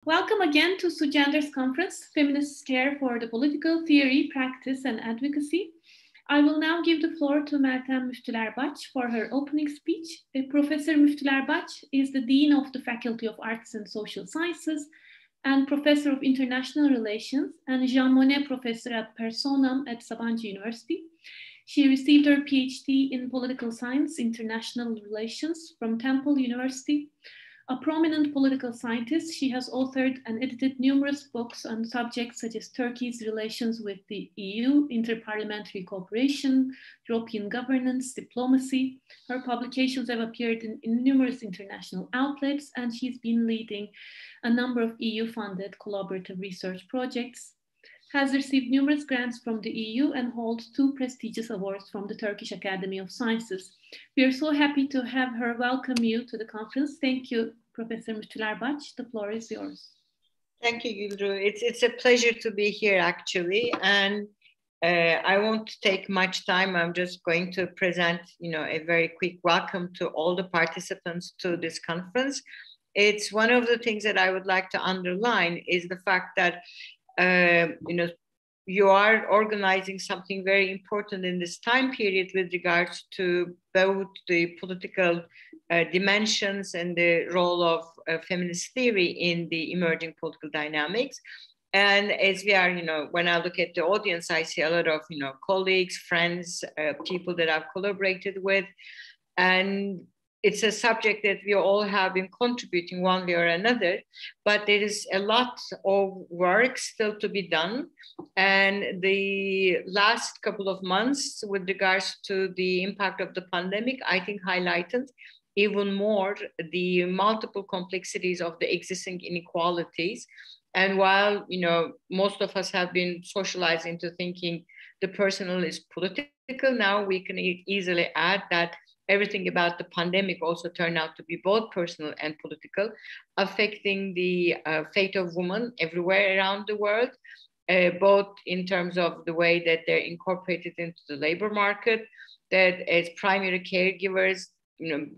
Welcome again to Sugender's conference, Feminists Care for the Political Theory, Practice and Advocacy. I will now give the floor to Meltem Müftülerbaş for her opening speech. Professor Müftülerbaş is the Dean of the Faculty of Arts and Social Sciences and Professor of International Relations and Jean Monnet Professor at Personam at Sabancı University. She received her PhD in Political Science, International Relations from Temple University. A prominent political scientist, she has authored and edited numerous books on subjects such as Turkey's relations with the EU, interparliamentary cooperation, European governance, diplomacy. Her publications have appeared in numerous international outlets, and she's been leading a number of EU-funded collaborative research projects, has received numerous grants from the EU, and holds 2 prestigious awards from the Turkish Academy of Sciences. We are so happy to have her welcome you to the conference. Thank you, Professor Müftülerbaş. The floor is yours. Thank you, Gülru. It's a pleasure to be here, actually. And I won't take much time. I'm just going to present, a very quick welcome to all the participants to this conference. It's one of the things that I would like to underline is the fact that you are organizing something very important in this time period with regards to both the political dimensions and the role of feminist theory in the emerging political dynamics. And as we are, when I look at the audience, I see a lot of, colleagues, friends, people that I've collaborated with. And it's a subject that we all have been contributing one way or another, but there is a lot of work still to be done. And the last couple of months with regards to the impact of the pandemic, I think highlighted even more the multiple complexities of the existing inequalities. And while, most of us have been socialized into thinking the personal is political, now we can easily add that everything about the pandemic also turned out to be both personal and political, affecting the fate of women everywhere around the world, both in terms of the way that they're incorporated into the labor market, that as primary caregivers,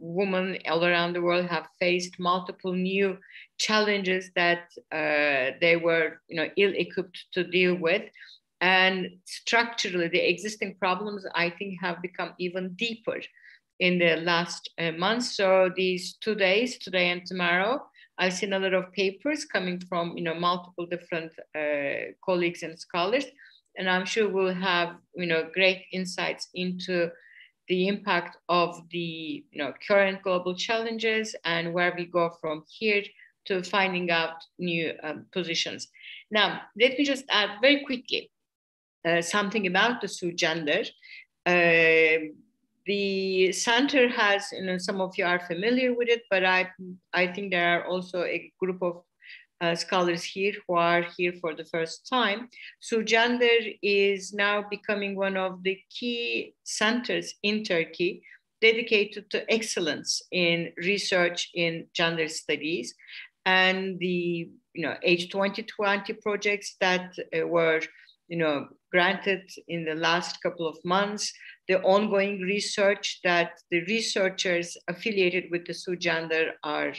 women all around the world have faced multiple new challenges that they were, ill-equipped to deal with. And structurally, the existing problems, I think, have become even deeper in the last months. So these 2 days, today and tomorrow, I've seen a lot of papers coming from multiple different colleagues and scholars, and I'm sure we'll have great insights into the impact of the current global challenges and where we go from here to finding out new positions. Now, let me just add very quickly something about the Sugender. The center has, some of you are familiar with it, but I think there are also a group of scholars here who are here for the first time. Sugender is now becoming one of the key centers in Turkey dedicated to excellence in research in gender studies. And the H2020 projects that were granted in the last couple of months, the ongoing research that the researchers affiliated with the Sugender are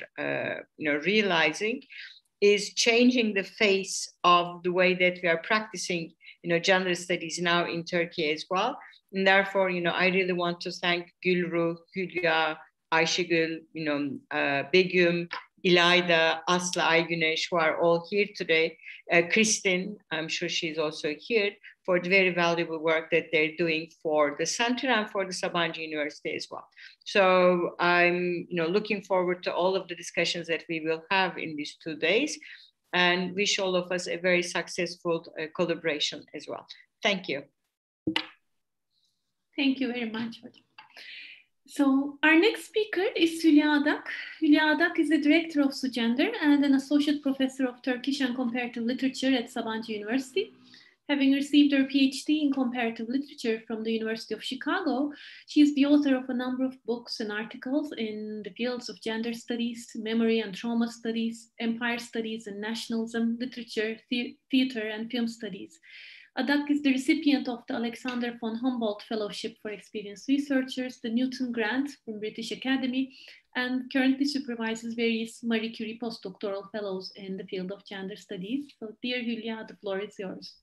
realizing is changing the face of the way that we are practicing gender studies now in Turkey as well. And therefore, I really want to thank Gülru, Hülya, Ayşegül, Begüm, İlayda, Aslı, Aygüneş, who are all here today. Kristin, I'm sure she's also here, for the very valuable work that they're doing for the center and for the Sabancı University as well. So I'm looking forward to all of the discussions that we will have in these 2 days, and wish all of us a very successful collaboration as well. Thank you. Thank you very much. So our next speaker is Hülya Adak. Hülya Adak is the director of Sugender and an associate professor of Turkish and comparative literature at Sabancı University. Having received her PhD in comparative literature from the University of Chicago, she is the author of a number of books and articles in the fields of gender studies, memory and trauma studies, empire studies and nationalism, literature, theater and film studies. Adak is the recipient of the Alexander von Humboldt Fellowship for Experienced Researchers, the Newton Grant from British Academy, and currently supervises various Marie Curie postdoctoral fellows in the field of gender studies. So dear Hülya, the floor is yours.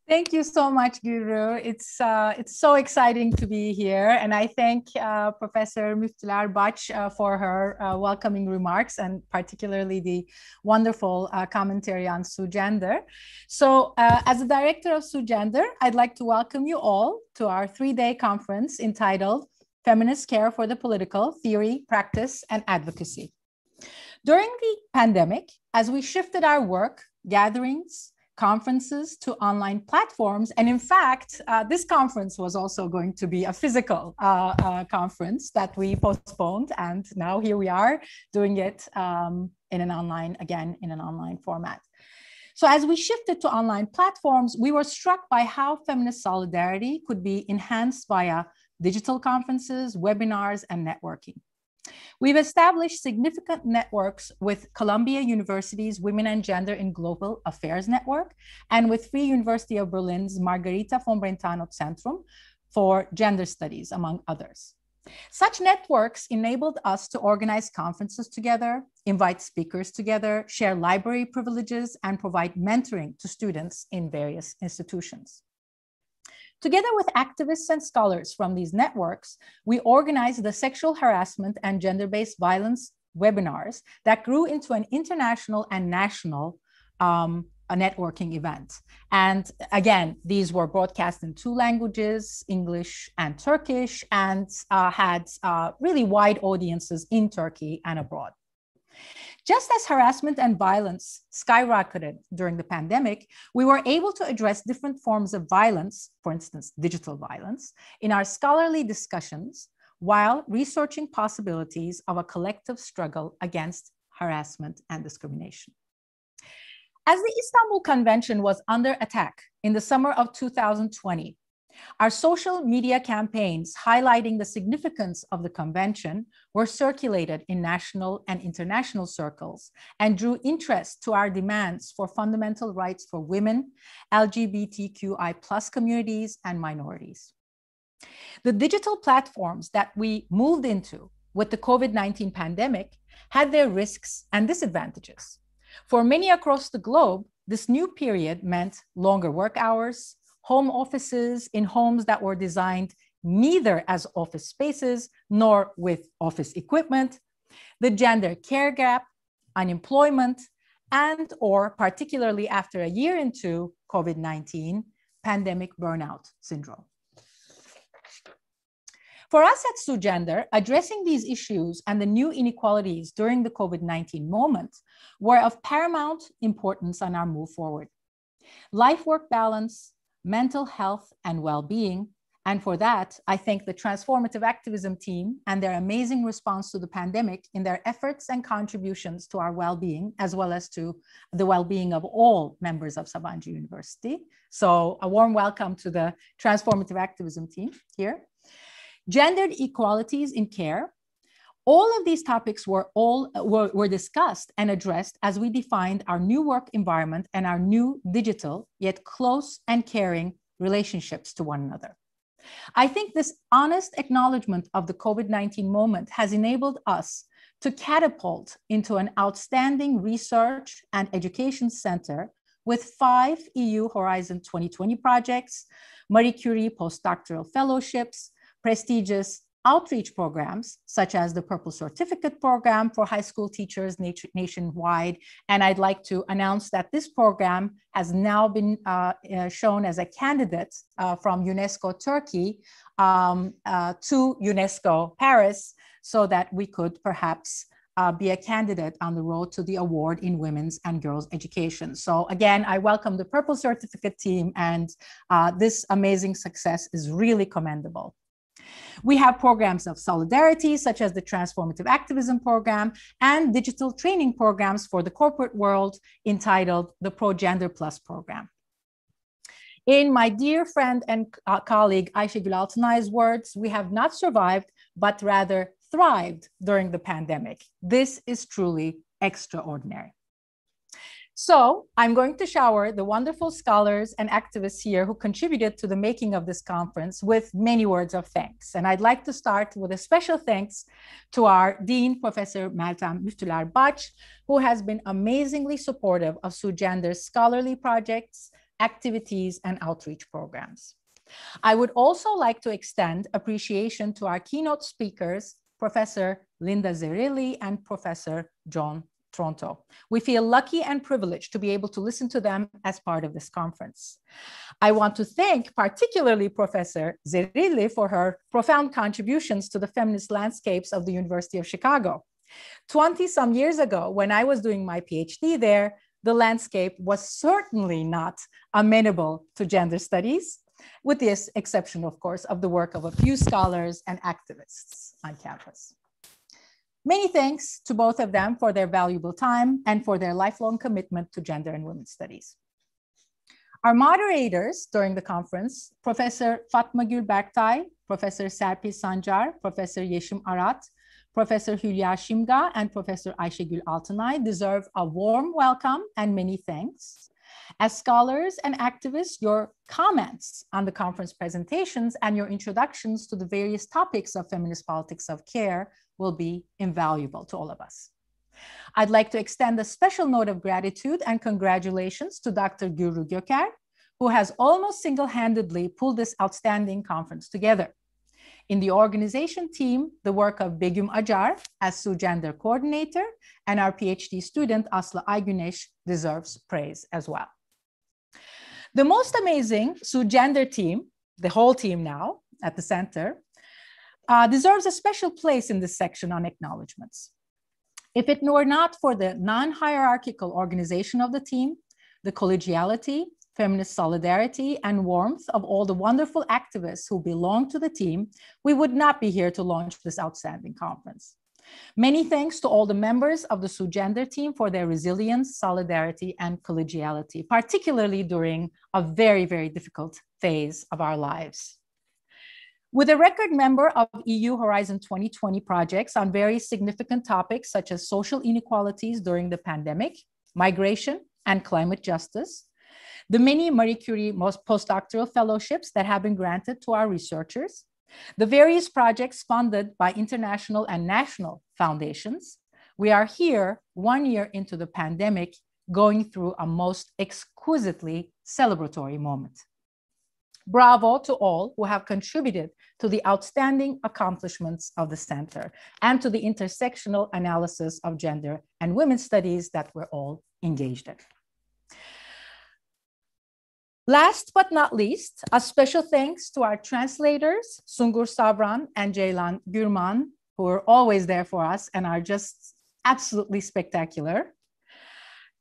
Thank you so much, Guru. It's so exciting to be here. And I thank Professor Müftüler Baç for her welcoming remarks, and particularly the wonderful commentary on Sugender. So as the director of Sugender, I'd like to welcome you all to our 3-day conference entitled Feminist Care for the Political, Theory, Practice, and Advocacy. During the pandemic, as we shifted our work, gatherings, conferences to online platforms. And in fact, this conference was also going to be a physical conference that we postponed. And now here we are doing it in an online format. So as we shifted to online platforms, we were struck by how feminist solidarity could be enhanced via digital conferences, webinars, and networking. We've established significant networks with Columbia University's Women and Gender in Global Affairs Network and with Free University of Berlin's Margarita von Brentano Zentrum for Gender Studies, among others. Such networks enabled us to organize conferences together, invite speakers together, share library privileges, and provide mentoring to students in various institutions. Together with activists and scholars from these networks, we organized the sexual harassment and gender-based violence webinars that grew into an international and national a networking event. And again, these were broadcast in 2 languages, English and Turkish, and had really wide audiences in Turkey and abroad. Just as harassment and violence skyrocketed during the pandemic, we were able to address different forms of violence, for instance, digital violence, in our scholarly discussions while researching possibilities of a collective struggle against harassment and discrimination. As the Istanbul Convention was under attack in the summer of 2020, our social media campaigns highlighting the significance of the convention were circulated in national and international circles and drew interest to our demands for fundamental rights for women, LGBTQI+ communities, and minorities. The digital platforms that we moved into with the COVID-19 pandemic had their risks and disadvantages. For many across the globe, this new period meant longer work hours, home offices in homes that were designed neither as office spaces nor with office equipment, the gender care gap, unemployment, and or particularly after a year into COVID-19, pandemic burnout syndrome. For us at Sugender, addressing these issues and the new inequalities during the COVID-19 moment were of paramount importance on our move forward. Life-work balance, mental health and well-being. And for that, I thank the Transformative Activism team and their amazing response to the pandemic in their efforts and contributions to our well-being, as well as to the well-being of all members of Sabancı University. So a warm welcome to the Transformative Activism team here. Gendered equalities in care. All of these topics were discussed and addressed as we defined our new work environment and our new digital, yet close and caring relationships to one another. I think this honest acknowledgement of the COVID-19 moment has enabled us to catapult into an outstanding research and education center with 5 EU Horizon 2020 projects, Marie Curie postdoctoral fellowships, prestigious outreach programs, such as the Purple Certificate Program for high school teachers nationwide. And I'd like to announce that this program has now been shown as a candidate from UNESCO Turkey to UNESCO Paris, so that we could perhaps be a candidate on the road to the award in women's and girls' education. So again, I welcome the Purple Certificate team, and this amazing success is really commendable. We have programs of solidarity, such as the Transformative Activism Program, and digital training programs for the corporate world entitled the Pro Gender Plus Program. In my dear friend and colleague Ayşegül Altınay's words, we have not survived, but rather thrived during the pandemic. This is truly extraordinary. So I'm going to shower the wonderful scholars and activists here who contributed to the making of this conference with many words of thanks. And I'd like to start with a special thanks to our Dean, Professor Meltem Müftüler-Baç, who has been amazingly supportive of SUGender's scholarly projects, activities, and outreach programs. I would also like to extend appreciation to our keynote speakers, Professor Linda Zerilli and Professor John Tronto. We feel lucky and privileged to be able to listen to them as part of this conference. I want to thank particularly Professor Zerilli for her profound contributions to the feminist landscapes of the University of Chicago. 20-some years ago, when I was doing my PhD there, the landscape was certainly not amenable to gender studies, with the exception, of course, of the work of a few scholars and activists on campus. Many thanks to both of them for their valuable time and for their lifelong commitment to gender and women's studies. Our moderators during the conference, Professor Fatma Gül Berktay, Professor Serpil Sancar, Professor Yeşim Arat, Professor Hülya Şimga, and Professor Ayşegül Altınay deserve a warm welcome and many thanks. As scholars and activists, your comments on the conference presentations and your introductions to the various topics of feminist politics of care will be invaluable to all of us. I'd like to extend a special note of gratitude and congratulations to Dr. Gürru Göker, who has almost single-handedly pulled this outstanding conference together. In the organization team, the work of Begüm Acar as SUGender coordinator and our PhD student Aslı Aygüneş deserves praise as well. The most amazing SUGender team, the whole team now at the center, deserves a special place in this section on acknowledgements. If it were not for the non-hierarchical organization of the team, the collegiality, feminist solidarity, and warmth of all the wonderful activists who belong to the team, we would not be here to launch this outstanding conference. Many thanks to all the members of the SUGender team for their resilience, solidarity, and collegiality, particularly during a very, very difficult phase of our lives. With a record member of EU Horizon 2020 projects on very significant topics such as social inequalities during the pandemic, migration, and climate justice, the many Marie Curie postdoctoral fellowships that have been granted to our researchers, the various projects funded by international and national foundations, we are here 1 year into the pandemic going through a most exquisitely celebratory moment. Bravo to all who have contributed to the outstanding accomplishments of the center and to the intersectional analysis of gender and women's studies that we're all engaged in. Last but not least, a special thanks to our translators, Sungur Savran and Ceylan Gürman, who are always there for us and are just absolutely spectacular.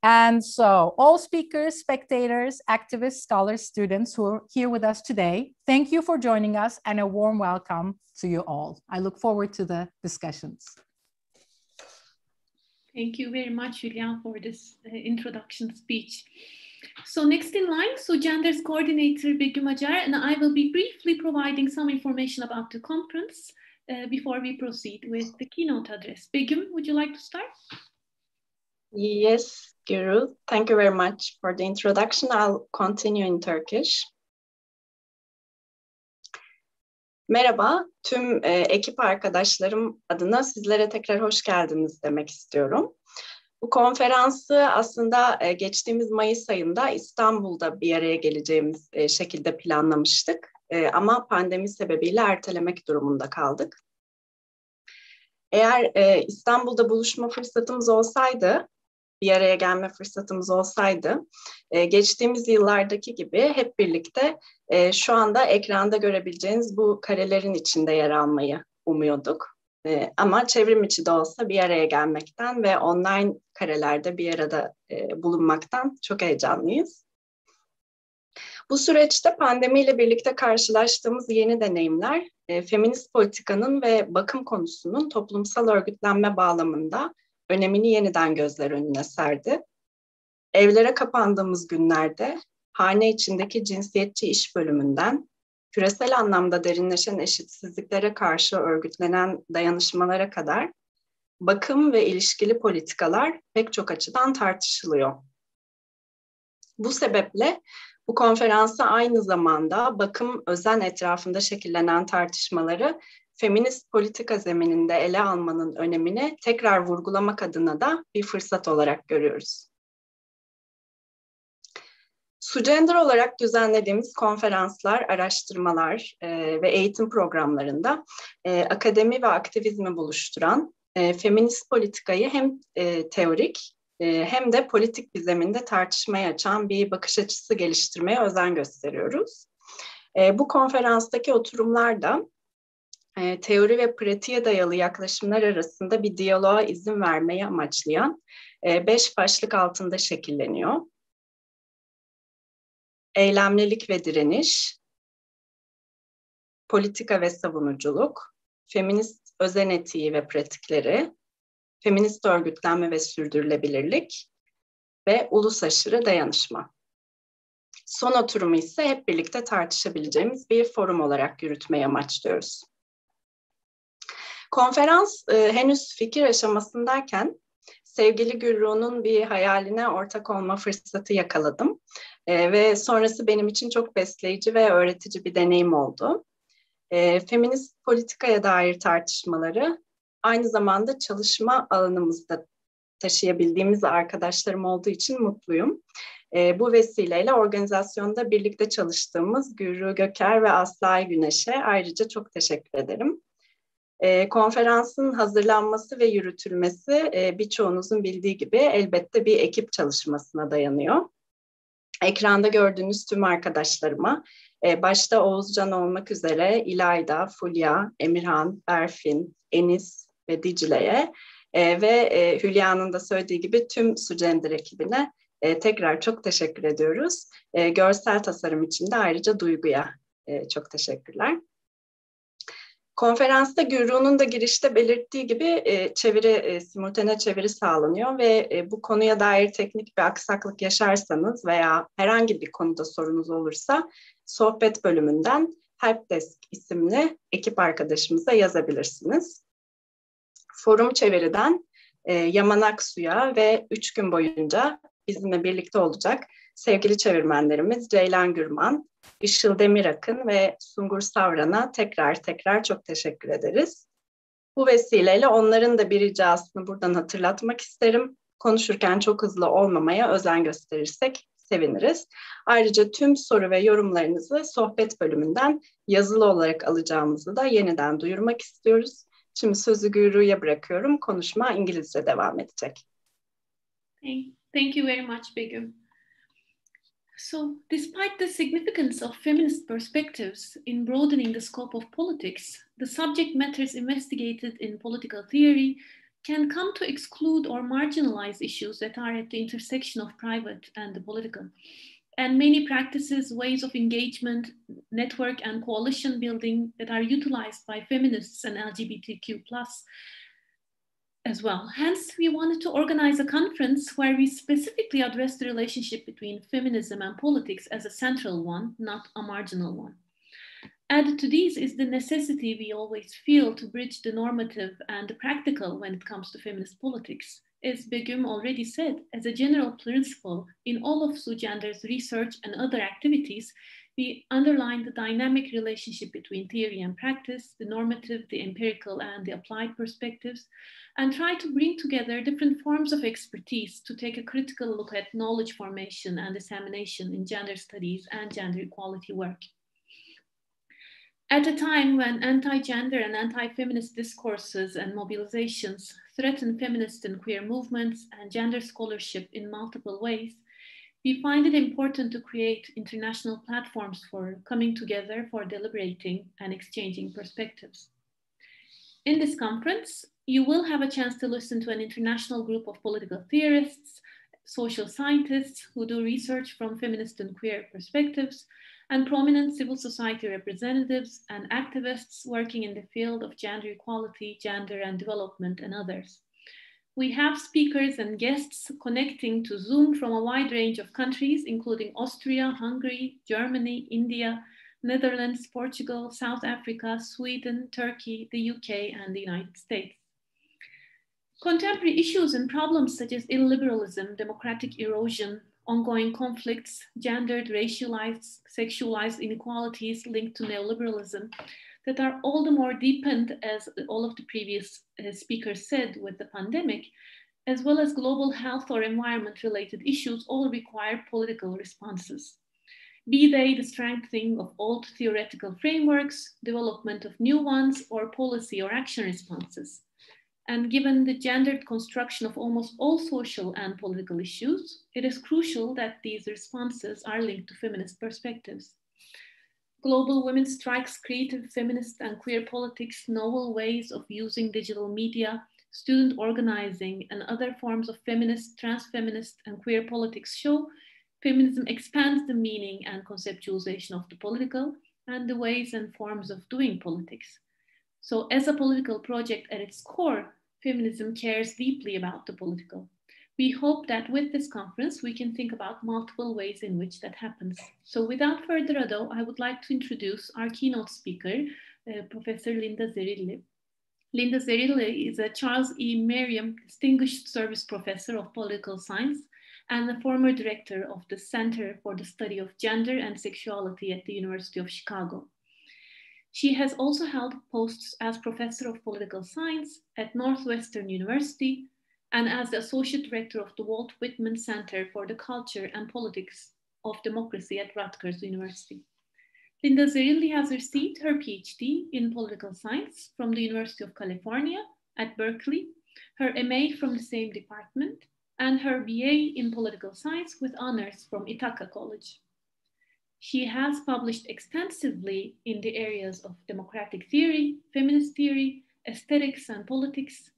And so all speakers, spectators, activists, scholars, students who are here with us today, thank you for joining us and a warm welcome to you all. I look forward to the discussions. Thank you very much, Hülya, for this introduction speech. So next in line, SUGender's coordinator Begüm Acar, and I will be briefly providing some information about the conference before we proceed with the keynote address. Begüm, would you like to start? Yes, Guru. Thank you very much for the introduction. I'll continue in Turkish. Merhaba, tüm ekip arkadaşlarım adına sizlere tekrar hoş geldiniz demek istiyorum. Bu konferansı aslında geçtiğimiz Mayıs ayında İstanbul'da bir araya geleceğimiz şekilde planlamıştık. Ama pandemi sebebiyle ertelemek durumunda kaldık. Eğer İstanbul'da buluşma fırsatımız olsaydı, bir araya gelme fırsatımız olsaydı, geçtiğimiz yıllardaki gibi hep birlikte şu anda ekranda görebileceğiniz bu karelerin içinde yer almayı umuyorduk. Ama çevrim içi de olsa bir araya gelmekten ve online karelerde bir arada bulunmaktan çok heyecanlıyız. Bu süreçte pandemiyle birlikte karşılaştığımız yeni deneyimler, feminist politikanın ve bakım konusunun toplumsal örgütlenme bağlamında önemini yeniden gözler önüne serdi. Evlere kapandığımız günlerde hane içindeki cinsiyetçi iş bölümünden küresel anlamda derinleşen eşitsizliklere karşı örgütlenen dayanışmalara kadar bakım ve ilişkili politikalar pek çok açıdan tartışılıyor. Bu sebeple bu konferansa aynı zamanda bakım özen etrafında şekillenen tartışmaları feminist politika zemininde ele almanın önemini tekrar vurgulamak adına da bir fırsat olarak görüyoruz. SUGender olarak düzenlediğimiz konferanslar, araştırmalar ve eğitim programlarında akademi ve aktivizmi buluşturan feminist politikayı hem teorik hem de politik bir zeminde tartışmaya açan bir bakış açısı geliştirmeye özen gösteriyoruz. Bu konferanstaki oturumlar da teori ve pratiğe dayalı yaklaşımlar arasında bir diyaloğa izin vermeyi amaçlayan 5 başlık altında şekilleniyor. Eylemlilik ve direniş, politika ve savunuculuk, feminist özen etiği ve pratikleri, feminist örgütlenme ve sürdürülebilirlik ve ulus aşırı dayanışma. Son oturumu ise hep birlikte tartışabileceğimiz bir forum olarak yürütmeyi amaçlıyoruz. Konferans henüz fikir aşamasındayken sevgili Gürru'nun bir hayaline ortak olma fırsatı yakaladım. Ve sonrası benim için çok besleyici ve öğretici bir deneyim oldu. Feminist politikaya dair tartışmaları aynı zamanda çalışma alanımızda taşıyabildiğimiz arkadaşlarım olduğu için mutluyum. Bu vesileyle organizasyonda birlikte çalıştığımız Gürru Göker ve Aslı Güneş'e ayrıca çok teşekkür ederim. Konferansın hazırlanması ve yürütülmesi birçoğunuzun bildiği gibi elbette bir ekip çalışmasına dayanıyor. Ekranda gördüğünüz tüm arkadaşlarıma, başta Oğuzcan olmak üzere İlayda, Fulya, Emirhan, Berfin, Enis ve Dicle'ye ve Hülya'nın da söylediği gibi tüm SUGender ekibine tekrar çok teşekkür ediyoruz. Görsel tasarım için de ayrıca Duygu'ya çok teşekkürler. Konferansta Gürru'nun da girişte belirttiği gibi simultane çeviri sağlanıyor ve bu konuya dair teknik bir aksaklık yaşarsanız veya herhangi bir konuda sorunuz olursa sohbet bölümünden Helpdesk isimli ekip arkadaşımıza yazabilirsiniz. Forum çeviriden Yaman Aksu'ya ve 3 gün boyunca bizimle birlikte olacak sevgili çevirmenlerimiz Ceylan Gürman, Işıl Demirakın ve Sungur Savran'a tekrar çok teşekkür ederiz. Bu vesileyle onların da bir ricasını buradan hatırlatmak isterim. Konuşurken çok hızlı olmamaya özen gösterirsek seviniriz. Ayrıca tüm soru ve yorumlarınızı sohbet bölümünden yazılı olarak alacağımızı da yeniden duyurmak istiyoruz. Şimdi sözü Gürru'ya bırakıyorum. Konuşma İngilizce devam edecek. Thank you very much, Begüm. So, despite the significance of feminist perspectives in broadening the scope of politics, the subject matters investigated in political theory can come to exclude or marginalize issues that are at the intersection of private and the political. And many practices, ways of engagement, network and coalition building that are utilized by feminists and LGBTQ+ as well. Hence, we wanted to organize a conference where we specifically address the relationship between feminism and politics as a central one, not a marginal one. Added to these is the necessity we always feel to bridge the normative and the practical when it comes to feminist politics. As Begüm already said, as a general principle in all of SUGender's research and other activities, we underline the dynamic relationship between theory and practice, the normative, the empirical, and the applied perspectives, and try to bring together different forms of expertise to take a critical look at knowledge formation and dissemination in gender studies and gender equality work. At a time when anti-gender and anti-feminist discourses and mobilizations threaten feminist and queer movements and gender scholarship in multiple ways, we find it important to create international platforms for coming together for deliberating and exchanging perspectives. In this conference, you will have a chance to listen to an international group of political theorists, social scientists who do research from feminist and queer perspectives, and prominent civil society representatives and activists working in the field of gender equality, gender and development, and others. We have speakers and guests connecting to Zoom from a wide range of countries, including Austria, Hungary, Germany, India, Netherlands, Portugal, South Africa, Sweden, Turkey, the UK, and the United States. Contemporary issues and problems such as illiberalism, democratic erosion, ongoing conflicts, gendered, racialized, sexualized inequalities linked to neoliberalism that are all the more deepened, as all of the previous speakers said, with the pandemic, as well as global health or environment-related issues, all require political responses. Be they the strengthening of old theoretical frameworks, development of new ones, or policy or action responses. And given the gendered construction of almost all social and political issues, it is crucial that these responses are linked to feminist perspectives. Global women's strikes, creative feminist and queer politics, novel ways of using digital media, student organizing, and other forms of feminist, trans-feminist, and queer politics show feminism expands the meaning and conceptualization of the political and the ways and forms of doing politics. So as a political project at its core, feminism cares deeply about the political. We hope that with this conference, we can think about multiple ways in which that happens. So without further ado, I would like to introduce our keynote speaker, Professor Linda Zerilli. Linda Zerilli is a Charles E. Merriam Distinguished Service Professor of Political Science and the former director of the Center for the Study of Gender and Sexuality at the University of Chicago. She has also held posts as Professor of Political Science at Northwestern University and as the Associate Director of the Walt Whitman Center for the Culture and Politics of Democracy at Rutgers University. Linda Zerilli has received her PhD in Political Science from the University of California at Berkeley, her MA from the same department, and her BA in Political Science with honors from Ithaca College. She has published extensively in the areas of democratic theory, feminist theory, aesthetics, and politics.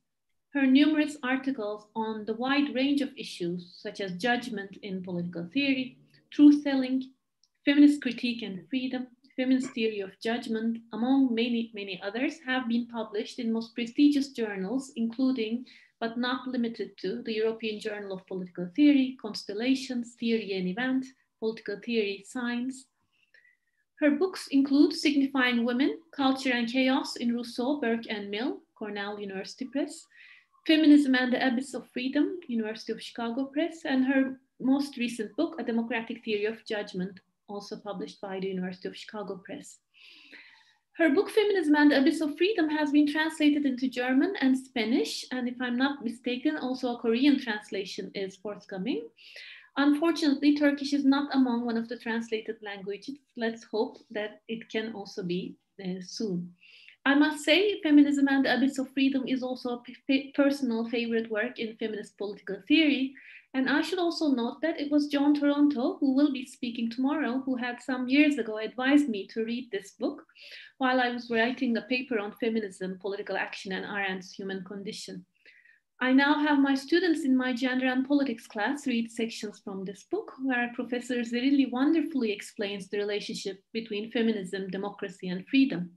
Her numerous articles on the wide range of issues, such as judgment in political theory, truth-telling, feminist critique and freedom, feminist theory of judgment, among many others, have been published in most prestigious journals, including, but not limited to, the European Journal of Political Theory, Constellations, Theory and Event, Political Theory, Science. Her books include Signifying Women, Culture and Chaos in Rousseau, Burke and Mill, Cornell University Press, Feminism and the Abyss of Freedom, University of Chicago Press, and her most recent book, A Democratic Theory of Judgment, also published by the University of Chicago Press. Her book, Feminism and the Abyss of Freedom, has been translated into German and Spanish, and if I'm not mistaken, also a Korean translation is forthcoming. Unfortunately, Turkish is not among one of the translated languages. Let's hope that it can also be soon. I must say, Feminism and the Abyss of Freedom is also a personal favorite work in feminist political theory. And I should also note that it was John Toronto, who will be speaking tomorrow, who had some years ago advised me to read this book while I was writing a paper on feminism, political action, and Arendt's human condition. I now have my students in my gender and politics class read sections from this book, where Professor Zerilli wonderfully explains the relationship between feminism, democracy, and freedom.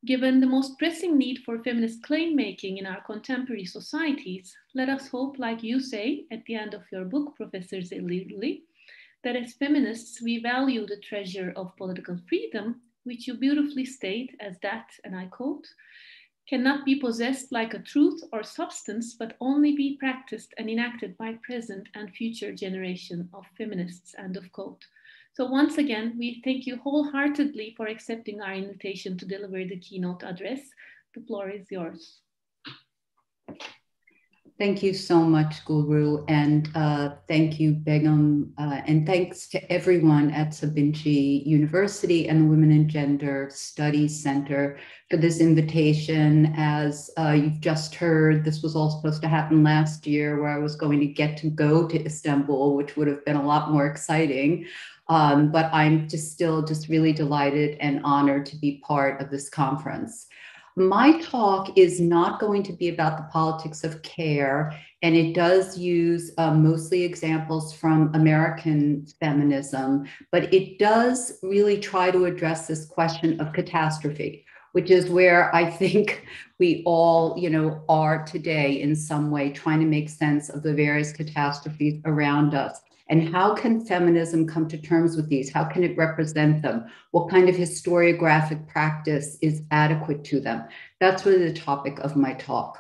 Given the most pressing need for feminist claim-making in our contemporary societies, let us hope, like you say at the end of your book, Professor Zerilli, that as feminists, we value the treasure of political freedom, which you beautifully state as that, and I quote, cannot be possessed like a truth or substance, but only be practiced and enacted by present and future generation of feminists, end of quote. So once again, we thank you wholeheartedly for accepting our invitation to deliver the keynote address. The floor is yours. Thank you so much, Guru, and thank you, Begum, and thanks to everyone at Savinci University and the Women and Gender Studies Center for this invitation. As you've just heard, this was all supposed to happen last year, where I was going to get to go to Istanbul, which would have been a lot more exciting. But I'm still really delighted and honored to be part of this conference. My talk is not going to be about the politics of care, and it does use mostly examples from American feminism, but it does really try to address this question of catastrophe, which is where I think we all, are today in some way, trying to make sense of the various catastrophes around us. And how can feminism come to terms with these? How can it represent them? What kind of historiographic practice is adequate to them? That's really the topic of my talk.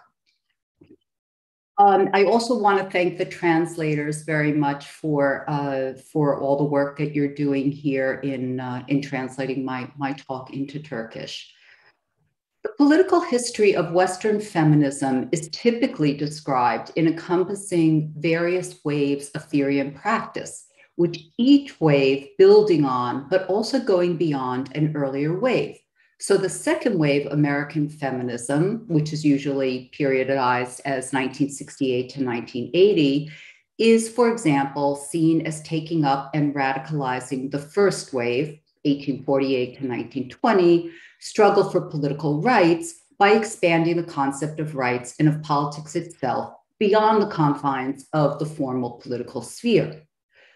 I also want to thank the translators very much for all the work that you're doing here in translating my talk into Turkish. The political history of Western feminism is typically described in encompassing various waves of theory and practice, with each wave building on, but also going beyond an earlier wave. So the second wave, American feminism, which is usually periodized as 1968 to 1980, is, for example, seen as taking up and radicalizing the first wave, 1848 to 1920, struggle for political rights by expanding the concept of rights and of politics itself beyond the confines of the formal political sphere.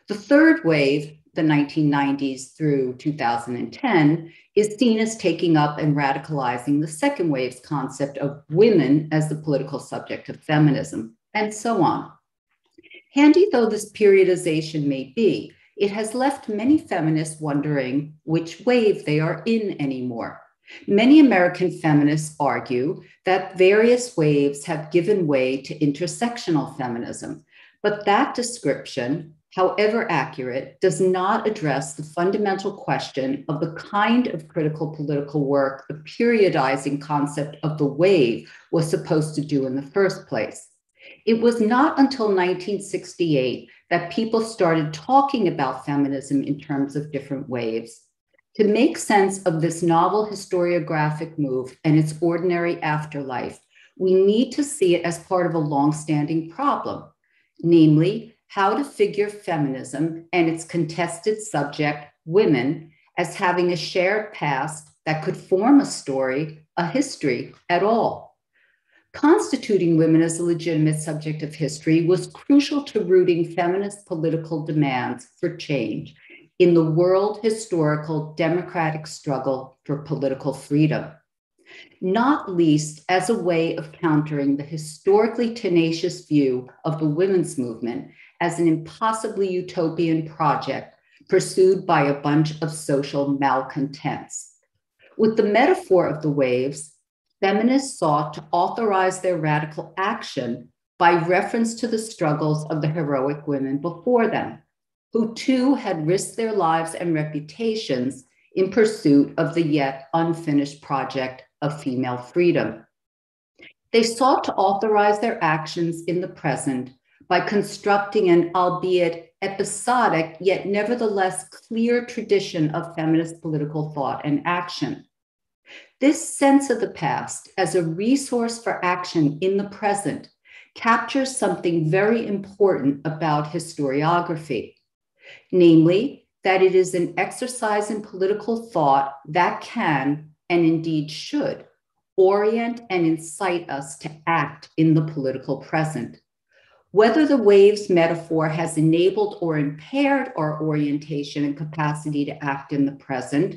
The third wave, the 1990s through 2010, is seen as taking up and radicalizing the second wave's concept of women as the political subject of feminism, and so on. Handy though this periodization may be, it has left many feminists wondering which wave they are in anymore. Many American feminists argue that various waves have given way to intersectional feminism, but that description, however accurate, does not address the fundamental question of the kind of critical political work the periodizing concept of the wave was supposed to do in the first place. It was not until 1968 that people started talking about feminism in terms of different waves. To make sense of this novel historiographic move and its ordinary afterlife, we need to see it as part of a long-standing problem, namely, how to figure feminism and its contested subject, women, as having a shared past that could form a story, a history at all. Constituting women as a legitimate subject of history was crucial to rooting feminist political demands for change in the world historical democratic struggle for political freedom, not least as a way of countering the historically tenacious view of the women's movement as an impossibly utopian project pursued by a bunch of social malcontents. With the metaphor of the waves, feminists sought to authorize their radical action by reference to the struggles of the heroic women before them, who too had risked their lives and reputations in pursuit of the yet unfinished project of female freedom. They sought to authorize their actions in the present by constructing an albeit episodic, yet nevertheless clear tradition of feminist political thought and action. This sense of the past as a resource for action in the present captures something very important about historiography, namely that it is an exercise in political thought that can, and indeed should, orient and incite us to act in the political present. Whether the waves metaphor has enabled or impaired our orientation and capacity to act in the present,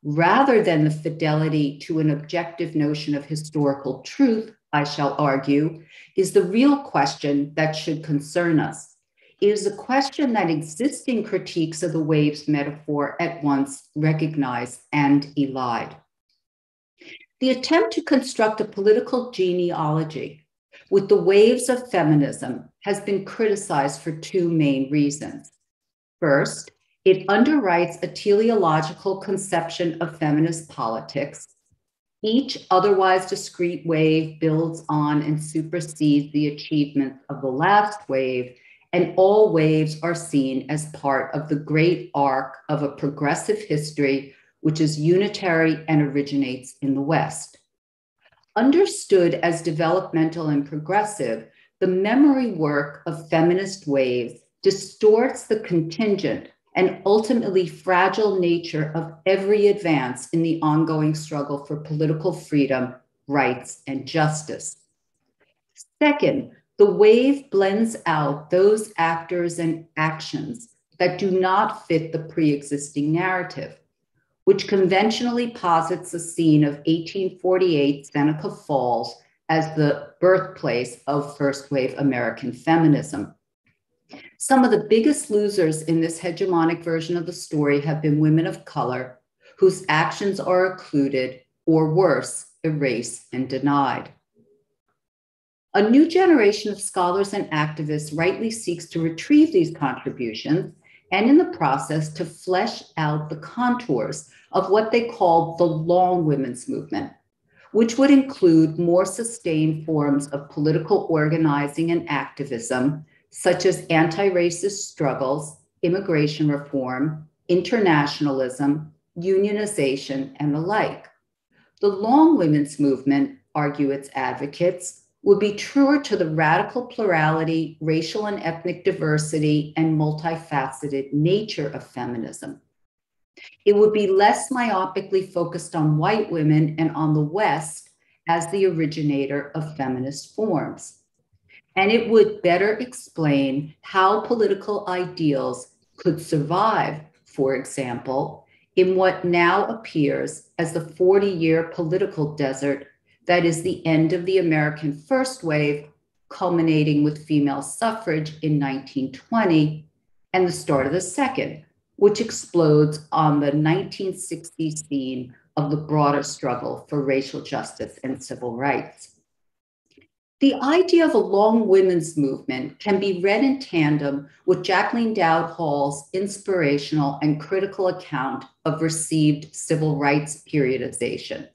rather than the fidelity to an objective notion of historical truth, I shall argue, is the real question that should concern us. It is a question that existing critiques of the waves metaphor at once recognize and elide. The attempt to construct a political genealogy with the waves of feminism has been criticized for two main reasons. First, it underwrites a teleological conception of feminist politics. Each otherwise discrete wave builds on and supersedes the achievements of the last wave, and all waves are seen as part of the great arc of a progressive history which is unitary and originates in the West. Understood as developmental and progressive, the memory work of feminist waves distorts the contingent and ultimately fragile nature of every advance in the ongoing struggle for political freedom, rights, and justice. Second, the wave blends out those actors and actions that do not fit the pre-existing narrative, which conventionally posits the scene of 1848 Seneca Falls as the birthplace of first wave American feminism. Some of the biggest losers in this hegemonic version of the story have been women of color, whose actions are occluded, or worse, erased and denied. A new generation of scholars and activists rightly seeks to retrieve these contributions and in the process to flesh out the contours of what they call the long women's movement, which would include more sustained forms of political organizing and activism, such as anti-racist struggles, immigration reform, internationalism, unionization, and the like. The long women's movement, argue its advocates, would be truer to the radical plurality, racial and ethnic diversity, and multifaceted nature of feminism. It would be less myopically focused on white women and on the West as the originator of feminist forms. And it would better explain how political ideals could survive, for example, in what now appears as the 40-year political desert that is the end of the American First Wave, culminating with female suffrage in 1920, and the start of the second, which explodes on the 1960s scene of the broader struggle for racial justice and civil rights. The idea of a long women's movement can be read in tandem with Jacqueline Dowd Hall's inspirational and critical account of received civil rights periodization,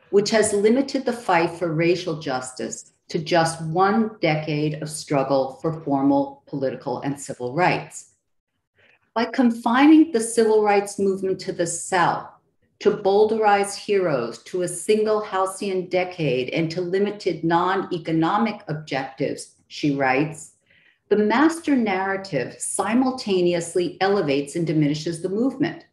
which has limited the fight for racial justice to just one decade of struggle for formal political and civil rights. By confining the civil rights movement to the South, to boulderize heroes to a single halcyon decade and to limited non-economic objectives, she writes, the master narrative simultaneously elevates and diminishes the movement.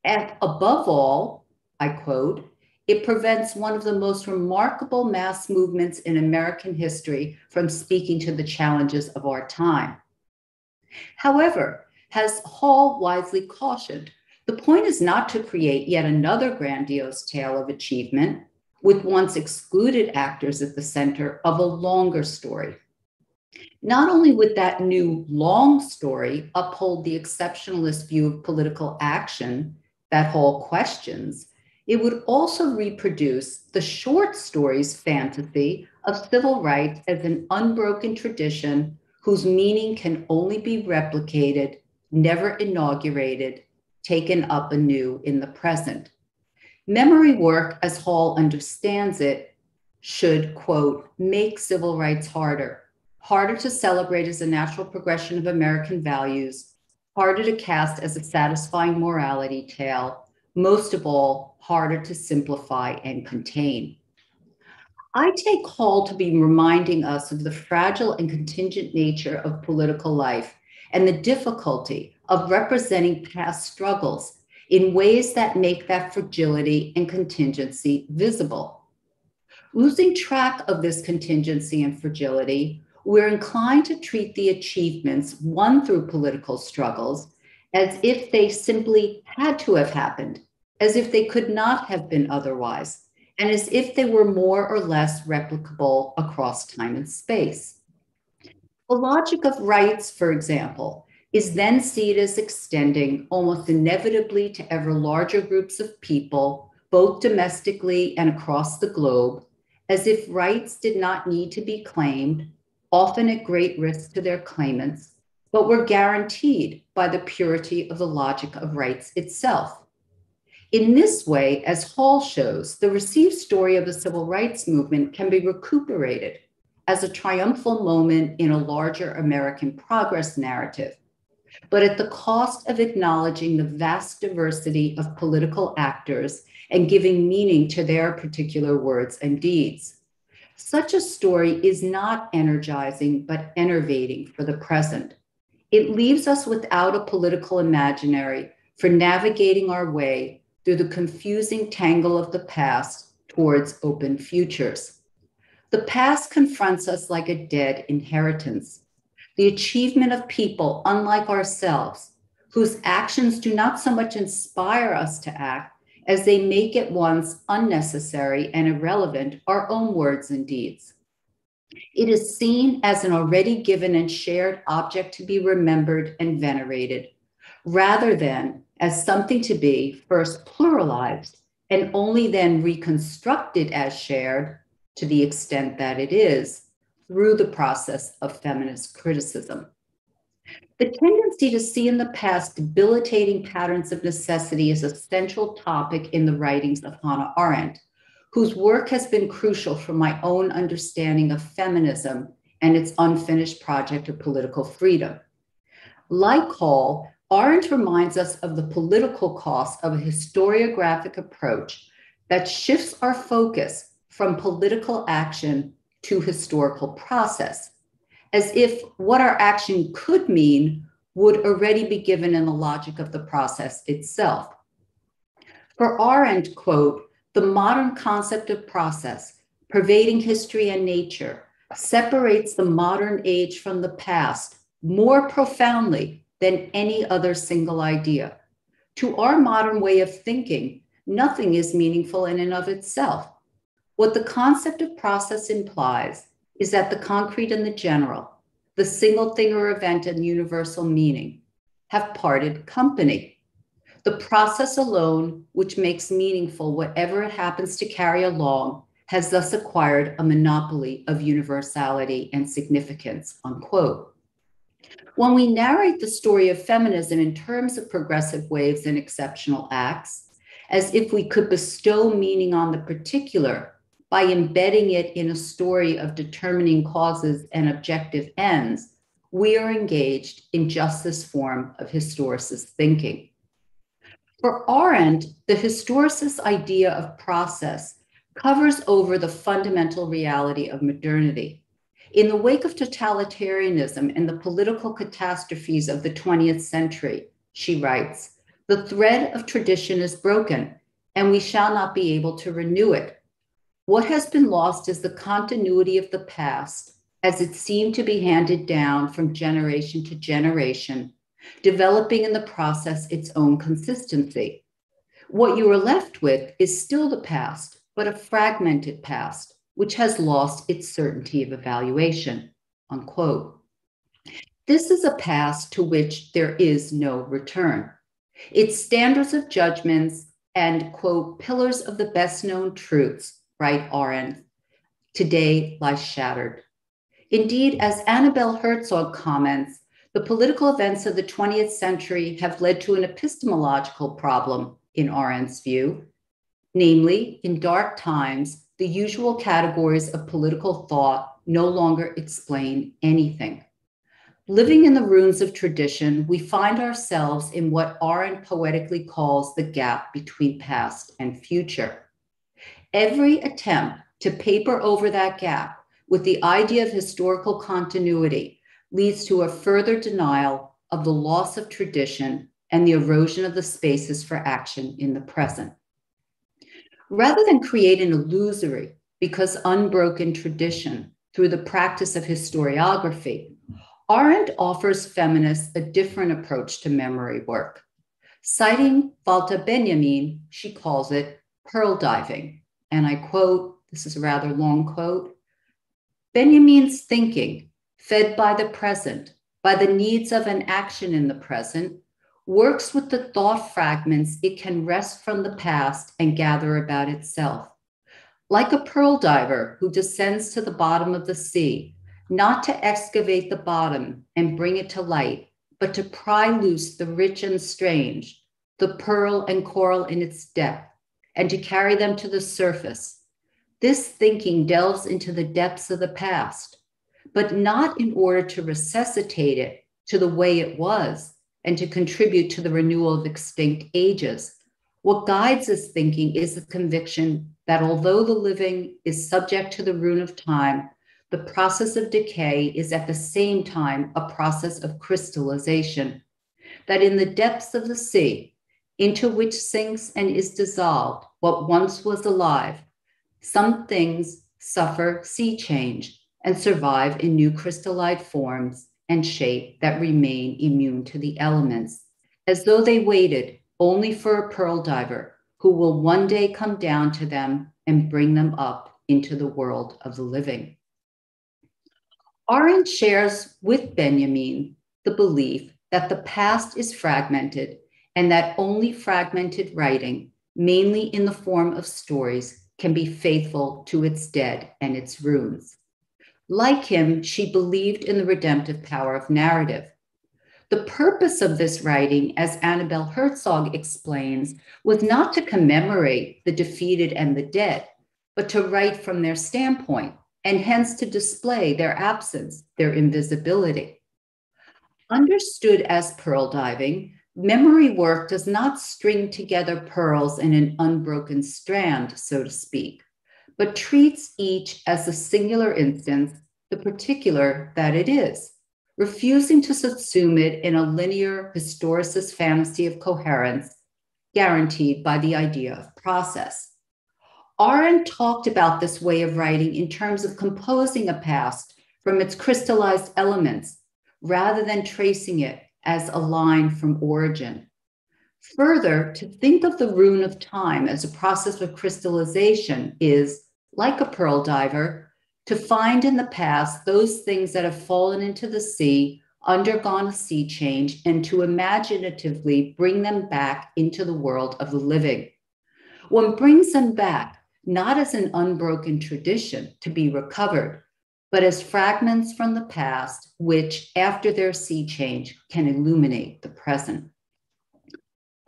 And above all, I quote, it prevents one of the most remarkable mass movements in American history from speaking to the challenges of our time. However, as Hall wisely cautioned, the point is not to create yet another grandiose tale of achievement with once excluded actors at the center of a longer story. Not only would that new long story uphold the exceptionalist view of political action that Hall questions, it would also reproduce the short story's fantasy of civil rights as an unbroken tradition whose meaning can only be replicated, never inaugurated, taken up anew in the present. Memory work, as Hall understands it, should, quote, make civil rights harder to celebrate as a natural progression of American values, harder to cast as a satisfying morality tale, most of all, harder to simplify and contain. I take Hall to be reminding us of the fragile and contingent nature of political life and the difficulty of representing past struggles in ways that make that fragility and contingency visible. Losing track of this contingency and fragility, we're inclined to treat the achievements won through political struggles as if they simply had to have happened, as if they could not have been otherwise, and as if they were more or less replicable across time and space. The logic of rights, for example, is then seen as extending almost inevitably to ever larger groups of people, both domestically and across the globe, as if rights did not need to be claimed, often at great risk to their claimants, but were guaranteed by the purity of the logic of rights itself. In this way, as Hall shows, the received story of the civil rights movement can be recuperated as a triumphal moment in a larger American progress narrative, but at the cost of acknowledging the vast diversity of political actors and giving meaning to their particular words and deeds. Such a story is not energizing, but enervating for the present. It leaves us without a political imaginary for navigating our way through the confusing tangle of the past towards open futures. The past confronts us like a dead inheritance, the achievement of people unlike ourselves, whose actions do not so much inspire us to act as they make at once unnecessary and irrelevant our own words and deeds. It is seen as an already given and shared object to be remembered and venerated, rather than as something to be first pluralized and only then reconstructed as shared, to the extent that it is, through the process of feminist criticism. The tendency to see in the past debilitating patterns of necessity is a central topic in the writings of Hannah Arendt, whose work has been crucial for my own understanding of feminism and its unfinished project of political freedom. Like Hall, Arendt reminds us of the political cost of a historiographic approach that shifts our focus from political action to historical process, as if what our action could mean would already be given in the logic of the process itself. For Arendt, quote, the modern concept of process, pervading history and nature, separates the modern age from the past more profoundly than any other single idea. To our modern way of thinking, nothing is meaningful in and of itself. What the concept of process implies is that the concrete and the general, the single thing or event and universal meaning, have parted company. The process alone, which makes meaningful whatever it happens to carry along, has thus acquired a monopoly of universality and significance, unquote. When we narrate the story of feminism in terms of progressive waves and exceptional acts, as if we could bestow meaning on the particular by embedding it in a story of determining causes and objective ends, we are engaged in just this form of historicist thinking. For Arendt, the historicist idea of process covers over the fundamental reality of modernity. In the wake of totalitarianism and the political catastrophes of the 20th century, she writes, the thread of tradition is broken, and we shall not be able to renew it. What has been lost is the continuity of the past, as it seemed to be handed down from generation to generation, developing in the process its own consistency. What you are left with is still the past, but a fragmented past, which has lost its certainty of evaluation, unquote. This is a past to which there is no return. Its standards of judgments and, quote, pillars of the best known truths, write Arendt, today lie shattered. Indeed, as Annabelle Herzog comments, the political events of the 20th century have led to an epistemological problem, in Arendt's view. Namely, in dark times, the usual categories of political thought no longer explain anything. Living in the ruins of tradition, we find ourselves in what Arendt poetically calls the gap between past and future. Every attempt to paper over that gap with the idea of historical continuity leads to a further denial of the loss of tradition and the erosion of the spaces for action in the present. Rather than create an illusory, because unbroken tradition through the practice of historiography, Arendt offers feminists a different approach to memory work. Citing Walter Benjamin, she calls it pearl diving. And I quote, this is a rather long quote, Benjamin's thinking, fed by the present, by the needs of an action in the present, works with the thought fragments it can wrest from the past and gather about itself. Like a pearl diver who descends to the bottom of the sea, not to excavate the bottom and bring it to light, but to pry loose the rich and strange, the pearl and coral in its depth, and to carry them to the surface. This thinking delves into the depths of the past, but not in order to resuscitate it to the way it was and to contribute to the renewal of extinct ages. What guides this thinking is the conviction that although the living is subject to the ruin of time, the process of decay is at the same time a process of crystallization, that in the depths of the sea, into which sinks and is dissolved what once was alive, some things suffer sea change and survive in new crystallite forms and shape that remain immune to the elements, as though they waited only for a pearl diver who will one day come down to them and bring them up into the world of the living. Arendt shares with Benjamin the belief that the past is fragmented and that only fragmented writing, mainly in the form of stories, can be faithful to its dead and its ruins. Like him, she believed in the redemptive power of narrative. The purpose of this writing, as Annabelle Herzog explains, was not to commemorate the defeated and the dead, but to write from their standpoint, and hence to display their absence, their invisibility. Understood as pearl diving, memory work does not string together pearls in an unbroken strand, so to speak, but treats each as a singular instance, the particular that it is, refusing to subsume it in a linear historicist fantasy of coherence guaranteed by the idea of process. Arendt talked about this way of writing in terms of composing a past from its crystallized elements, rather than tracing it as a line from origin. Further, to think of the rune of time as a process of crystallization is, like a pearl diver, to find in the past those things that have fallen into the sea, undergone a sea change, and to imaginatively bring them back into the world of the living. One brings them back not as an unbroken tradition to be recovered, but as fragments from the past, which, after their sea change, can illuminate the present.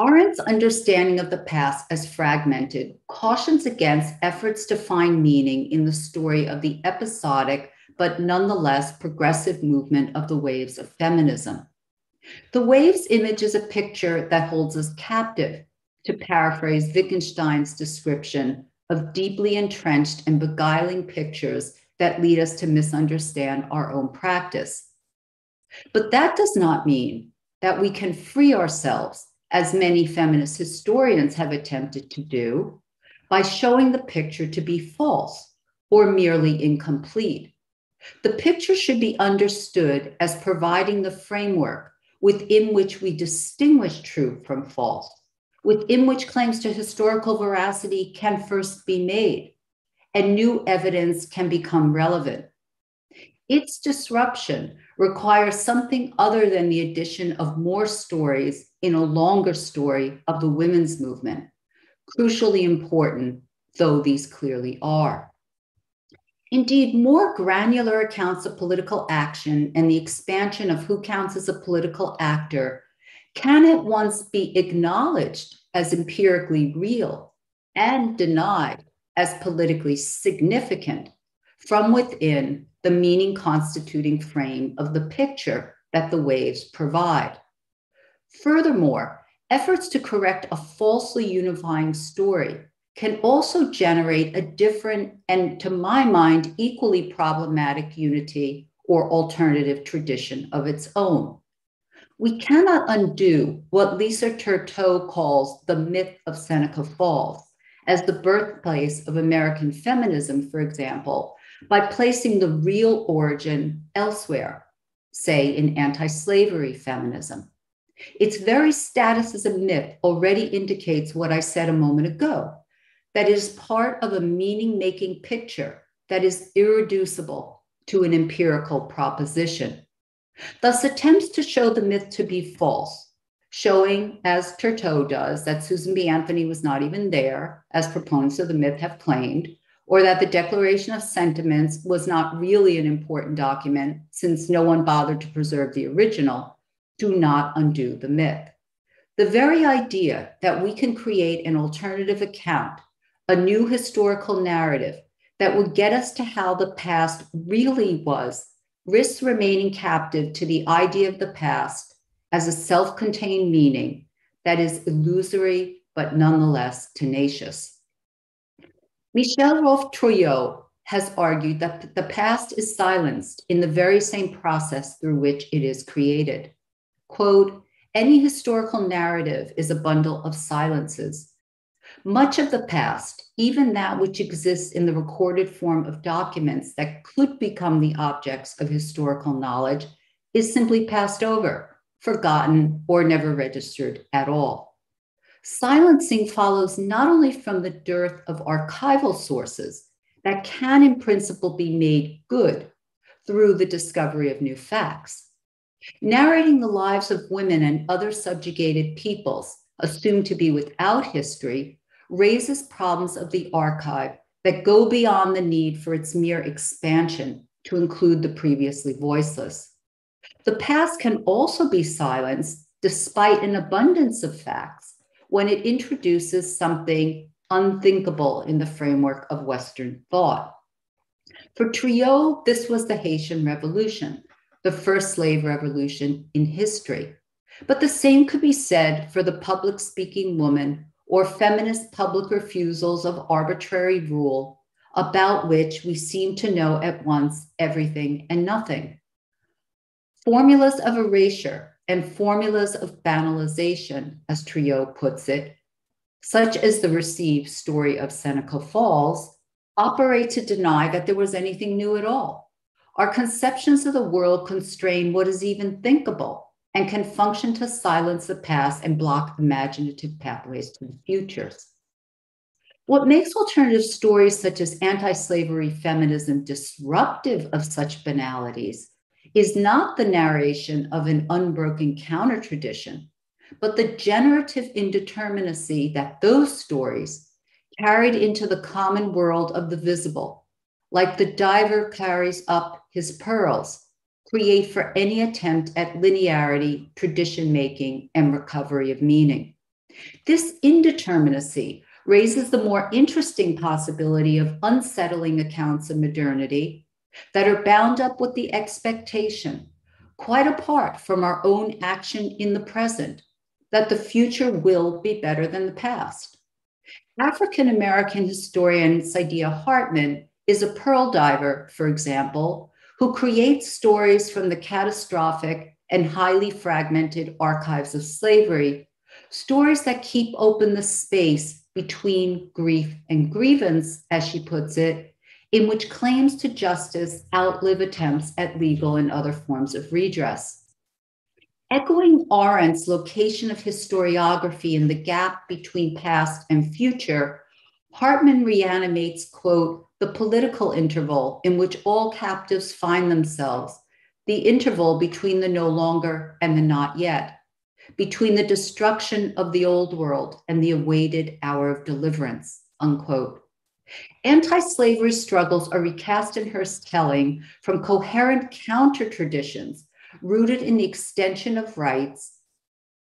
Arendt's understanding of the past as fragmented cautions against efforts to find meaning in the story of the episodic, but nonetheless progressive movement of the waves of feminism. The waves image is a picture that holds us captive, to paraphrase Wittgenstein's description of deeply entrenched and beguiling pictures that lead us to misunderstand our own practice. But that does not mean that we can free ourselves, as many feminist historians have attempted to do, by showing the picture to be false or merely incomplete. The picture should be understood as providing the framework within which we distinguish true from false, within which claims to historical veracity can first be made, and new evidence can become relevant. Its disruption requires something other than the addition of more stories in a longer story of the women's movement, crucially important though these clearly are. Indeed, more granular accounts of political action and the expansion of who counts as a political actor can at once be acknowledged as empirically real and denied as politically significant from within the meaning constituting frame of the picture that the waves provide. Furthermore, efforts to correct a falsely unifying story can also generate a different and, to my mind, equally problematic unity or alternative tradition of its own. We cannot undo what Lisa Turtot calls the myth of Seneca Falls as the birthplace of American feminism, for example, by placing the real origin elsewhere, say in anti-slavery feminism. Its very status as a myth already indicates what I said a moment ago, that it is part of a meaning-making picture that is irreducible to an empirical proposition. Thus, attempts to show the myth to be false, showing, as Turtot does, that Susan B. Anthony was not even there, as proponents of the myth have claimed, or that the Declaration of Sentiments was not really an important document since no one bothered to preserve the original, do not undo the myth. The very idea that we can create an alternative account, a new historical narrative that would get us to how the past really was, risks remaining captive to the idea of the past as a self-contained meaning that is illusory but nonetheless tenacious. Michel Rolfe-Trouillot has argued that the past is silenced in the very same process through which it is created. Quote, any historical narrative is a bundle of silences. Much of the past, even that which exists in the recorded form of documents that could become the objects of historical knowledge, is simply passed over, forgotten, or never registered at all. Silencing follows not only from the dearth of archival sources that can in principle be made good through the discovery of new facts. Narrating the lives of women and other subjugated peoples assumed to be without history raises problems of the archive that go beyond the need for its mere expansion to include the previously voiceless. The past can also be silenced despite an abundance of facts when it introduces something unthinkable in the framework of Western thought. For Triot, this was the Haitian Revolution, the first slave revolution in history. But the same could be said for the public-speaking woman or feminist public refusals of arbitrary rule, about which we seem to know at once everything and nothing. Formulas of erasure and formulas of banalization, as Triot puts it, such as the received story of Seneca Falls, operate to deny that there was anything new at all. Our conceptions of the world constrain what is even thinkable and can function to silence the past and block imaginative pathways to the futures. What makes alternative stories such as anti-slavery feminism disruptive of such banalities is not the narration of an unbroken counter-tradition, but the generative indeterminacy that those stories, carried into the common world of the visible, like the diver carries up his pearls, create for any attempt at linearity, tradition-making, and recovery of meaning. This indeterminacy raises the more interesting possibility of unsettling accounts of modernity that are bound up with the expectation, quite apart from our own action in the present, that the future will be better than the past. African-American historian Saidiya Hartman is a pearl diver, for example, who creates stories from the catastrophic and highly fragmented archives of slavery, stories that keep open the space between grief and grievance, as she puts it, in which claims to justice outlive attempts at legal and other forms of redress. Echoing Arendt's location of historiography in the gap between past and future, Hartman reanimates, quote, the political interval in which all captives find themselves, the interval between the no longer and the not yet, between the destruction of the old world and the awaited hour of deliverance, unquote. Anti-slavery struggles are recast in her telling from coherent counter-traditions rooted in the extension of rights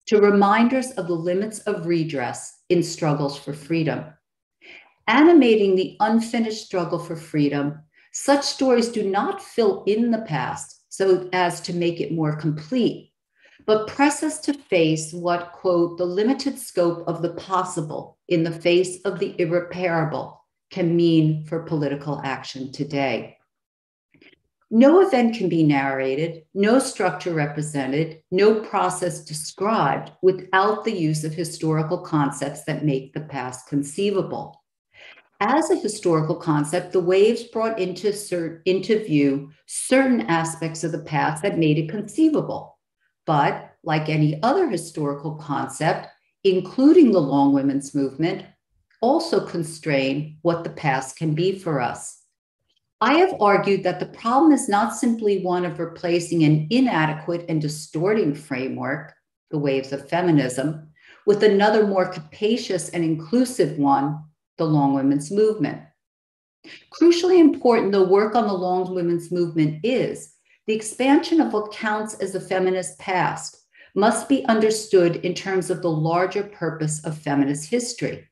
to reminders of the limits of redress in struggles for freedom. Animating the unfinished struggle for freedom, such stories do not fill in the past so as to make it more complete, but press us to face what, quote, the limited scope of the possible in the face of the irreparable can mean for political action today. No event can be narrated, no structure represented, no process described without the use of historical concepts that make the past conceivable. As a historical concept, the waves brought into view certain aspects of the past that made it conceivable. But like any other historical concept, including the long women's movement, also constrain what the past can be for us. I have argued that the problem is not simply one of replacing an inadequate and distorting framework, the waves of feminism, with another more capacious and inclusive one, the long women's movement. Crucially important, though work on the long women's movement is, the expansion of what counts as a feminist past must be understood in terms of the larger purpose of feminist history,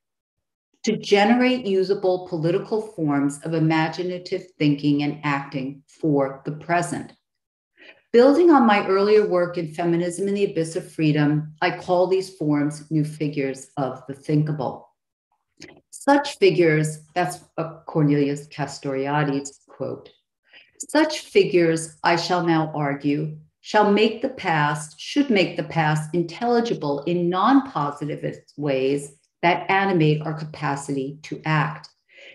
to generate usable political forms of imaginative thinking and acting for the present. Building on my earlier work in Feminism in the Abyss of Freedom, I call these forms new figures of the thinkable. Such figures, that's Cornelius Castoriadis' quote, such figures, I shall now argue, should make the past intelligible in non-positivist ways that animate our capacity to act.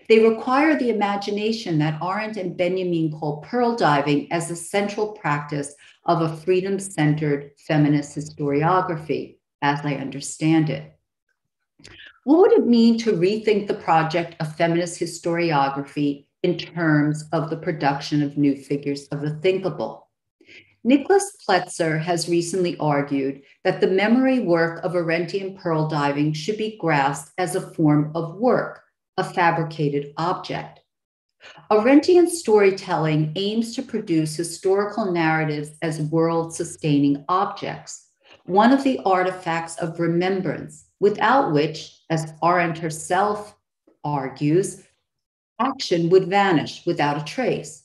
They require the imagination that Arendt and Benjamin call pearl diving as a central practice of a freedom-centered feminist historiography, as I understand it. What would it mean to rethink the project of feminist historiography in terms of the production of new figures of the thinkable? Nicholas Pletzer has recently argued that the memory work of Arendtian pearl diving should be grasped as a form of work, a fabricated object. Arendtian storytelling aims to produce historical narratives as world-sustaining objects, one of the artifacts of remembrance, without which, as Arendt herself argues, action would vanish without a trace.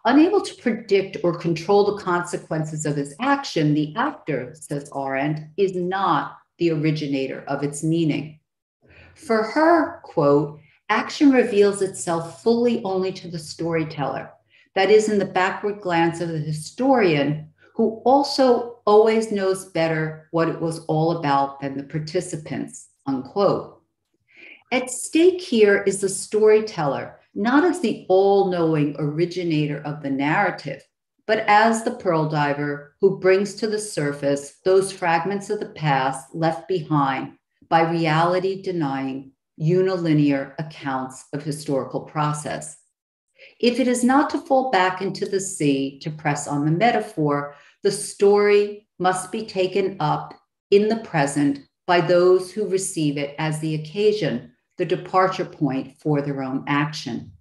Unable to predict or control the consequences of his action, the actor, says Arendt, is not the originator of its meaning. For her, quote, action reveals itself fully only to the storyteller, that is, in the backward glance of the historian, who also always knows better what it was all about than the participants, unquote. At stake here is the storyteller, not as the all-knowing originator of the narrative, but as the pearl diver who brings to the surface those fragments of the past left behind by reality-denying, unilinear accounts of historical process. If it is not to fall back into the sea, to press on the metaphor, the story must be taken up in the present by those who receive it as the occasion, the departure point for their own action.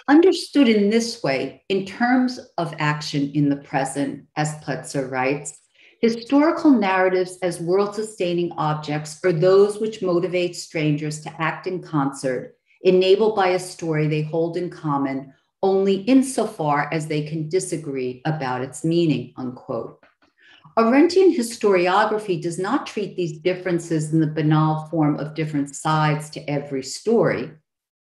Understood in this way, in terms of action in the present, as Pletzer writes, historical narratives as world-sustaining objects are those which motivate strangers to act in concert, enabled by a story they hold in common only insofar as they can disagree about its meaning, unquote. Arendtian historiography does not treat these differences in the banal form of different sides to every story.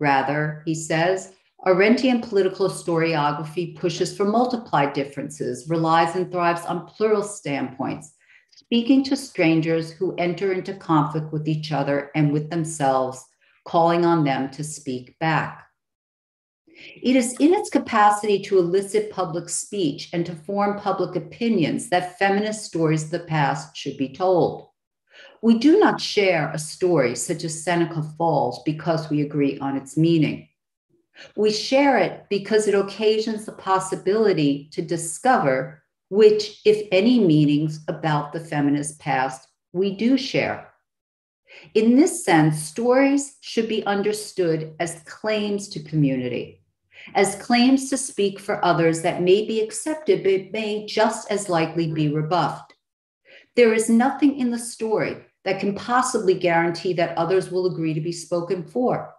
Rather, he says, Arendtian political historiography pushes for multiplied differences, relies and thrives on plural standpoints, speaking to strangers who enter into conflict with each other and with themselves, calling on them to speak back. It is in its capacity to elicit public speech and to form public opinions that feminist stories of the past should be told. We do not share a story such as Seneca Falls because we agree on its meaning. We share it because it occasions the possibility to discover which, if any, meanings about the feminist past we do share. In this sense, stories should be understood as claims to community, as claims to speak for others that may be accepted but may just as likely be rebuffed. There is nothing in the story that can possibly guarantee that others will agree to be spoken for.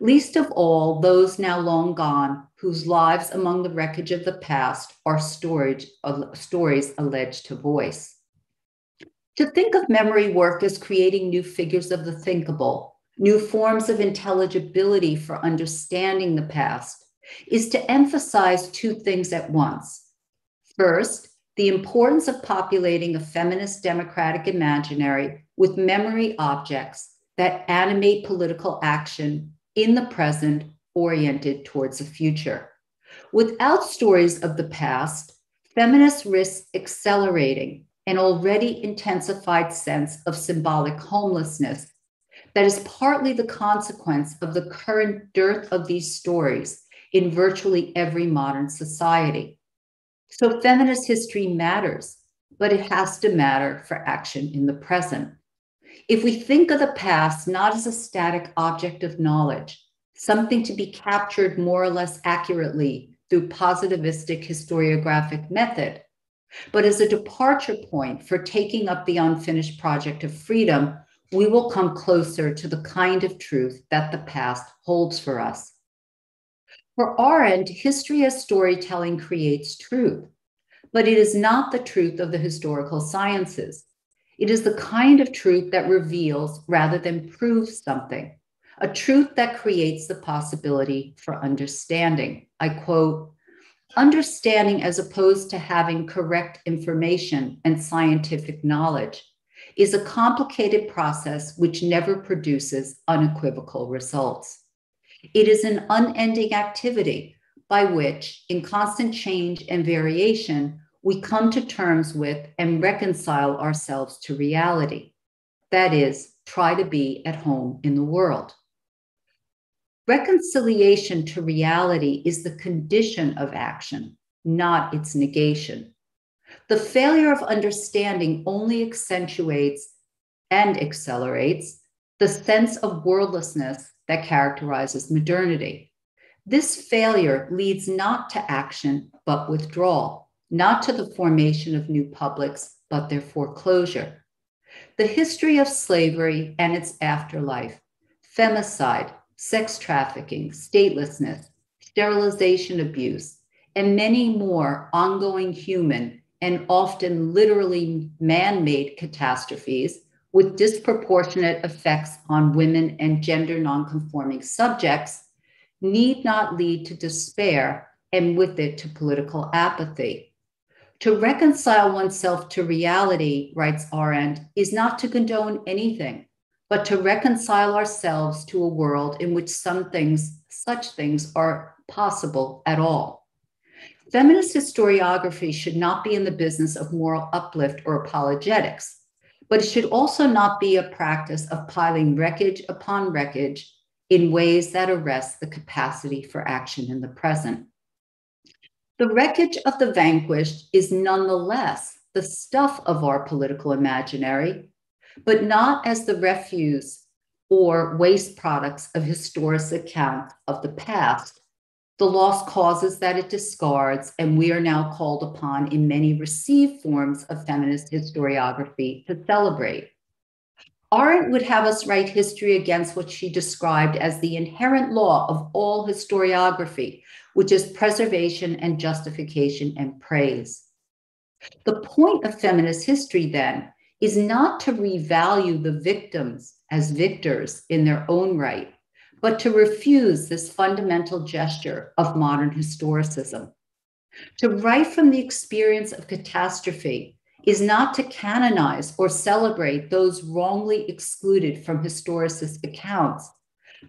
Least of all, those now long gone, whose lives among the wreckage of the past are stories alleged to voice. To think of memory work as creating new figures of the thinkable, new forms of intelligibility for understanding the past, is to emphasize two things at once. First, the importance of populating a feminist democratic imaginary with memory objects that animate political action in the present, oriented towards the future. Without stories of the past, feminists risk accelerating an already intensified sense of symbolic homelessness that is partly the consequence of the current dearth of these stories in virtually every modern society. So feminist history matters, but it has to matter for action in the present. If we think of the past not as a static object of knowledge, something to be captured more or less accurately through positivistic historiographic method, but as a departure point for taking up the unfinished project of freedom, we will come closer to the kind of truth that the past holds for us. For Arendt, history as storytelling creates truth, but it is not the truth of the historical sciences. It is the kind of truth that reveals rather than proves something, a truth that creates the possibility for understanding. I quote, understanding as opposed to having correct information and scientific knowledge is a complicated process which never produces unequivocal results. It is an unending activity by which, in constant change and variation, we come to terms with and reconcile ourselves to reality. That is, try to be at home in the world. Reconciliation to reality is the condition of action, not its negation. The failure of understanding only accentuates and accelerates the sense of worldlessness that characterizes modernity. This failure leads not to action, but withdrawal, not to the formation of new publics, but their foreclosure. The history of slavery and its afterlife, femicide, sex trafficking, statelessness, sterilization abuse, and many more ongoing human and often literally man-made catastrophes with disproportionate effects on women and gender nonconforming subjects need not lead to despair and with it to political apathy. To reconcile oneself to reality, writes Arendt, is not to condone anything, but to reconcile ourselves to a world in which such things are possible at all. Feminist historiography should not be in the business of moral uplift or apologetics, but it should also not be a practice of piling wreckage upon wreckage in ways that arrest the capacity for action in the present. The wreckage of the vanquished is nonetheless the stuff of our political imaginary, but not as the refuse or waste products of historic account of the past, the lost causes that it discards, and we are now called upon in many received forms of feminist historiography to celebrate. Arendt would have us write history against what she described as the inherent law of all historiography, which is preservation and justification and praise. The point of feminist history, then, is not to revalue the victims as victors in their own right, but to refuse this fundamental gesture of modern historicism. To write from the experience of catastrophe is not to canonize or celebrate those wrongly excluded from historicist accounts,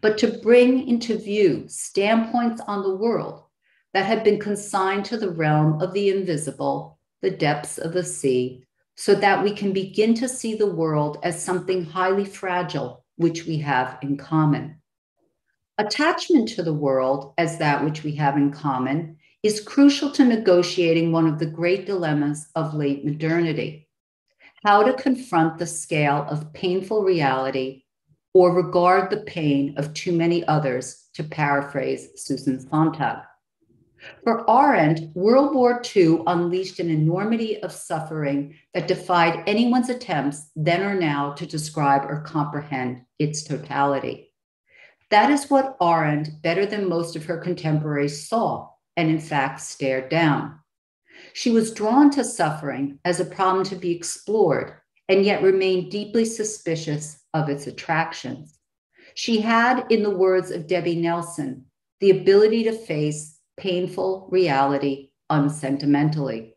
but to bring into view standpoints on the world that have been consigned to the realm of the invisible, the depths of the sea, so that we can begin to see the world as something highly fragile, which we have in common. Attachment to the world as that which we have in common is crucial to negotiating one of the great dilemmas of late modernity: how to confront the scale of painful reality or regard the pain of too many others, to paraphrase Susan Sontag. For Arendt, World War II unleashed an enormity of suffering that defied anyone's attempts then or now to describe or comprehend its totality. That is what Arendt, better than most of her contemporaries, saw and in fact stared down. She was drawn to suffering as a problem to be explored and yet remained deeply suspicious of its attractions. She had, in the words of Debbie Nelson, the ability to face painful reality unsentimentally.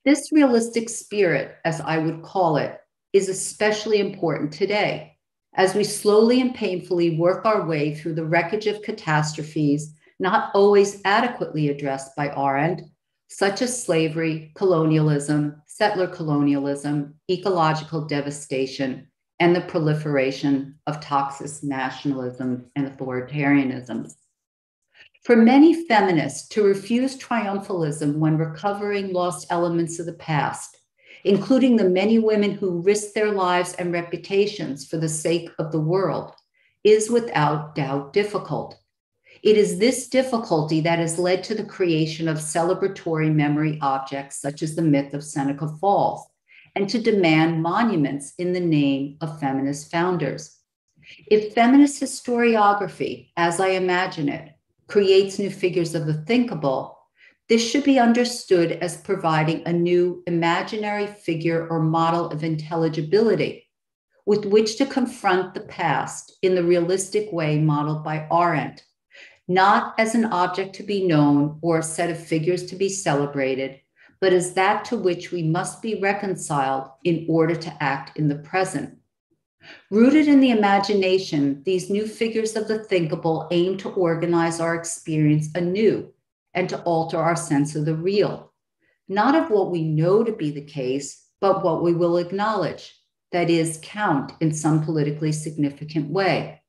This realistic spirit, as I would call it, is especially important today, as we slowly and painfully work our way through the wreckage of catastrophes not always adequately addressed by Arendt, such as slavery, colonialism, settler colonialism, ecological devastation, and the proliferation of toxic nationalism and authoritarianism. For many feminists, to refuse triumphalism when recovering lost elements of the past, including the many women who risked their lives and reputations for the sake of the world, is without doubt difficult. It is this difficulty that has led to the creation of celebratory memory objects such as the myth of Seneca Falls, and to demand monuments in the name of feminist founders. If feminist historiography, as I imagine it, creates new figures of the thinkable, this should be understood as providing a new imaginary figure or model of intelligibility with which to confront the past in the realistic way modeled by Arendt, not as an object to be known or a set of figures to be celebrated, but as that to which we must be reconciled in order to act in the present. Rooted in the imagination, these new figures of the thinkable aim to organize our experience anew and to alter our sense of the real, not of what we know to be the case, but what we will acknowledge, that is, count in some politically significant way.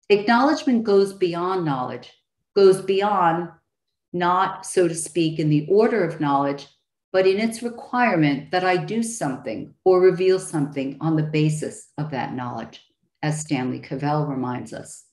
Acknowledgement goes beyond knowledge, goes beyond not, so to speak, in the order of knowledge, but in its requirement that I do something or reveal something on the basis of that knowledge, as Stanley Cavell reminds us.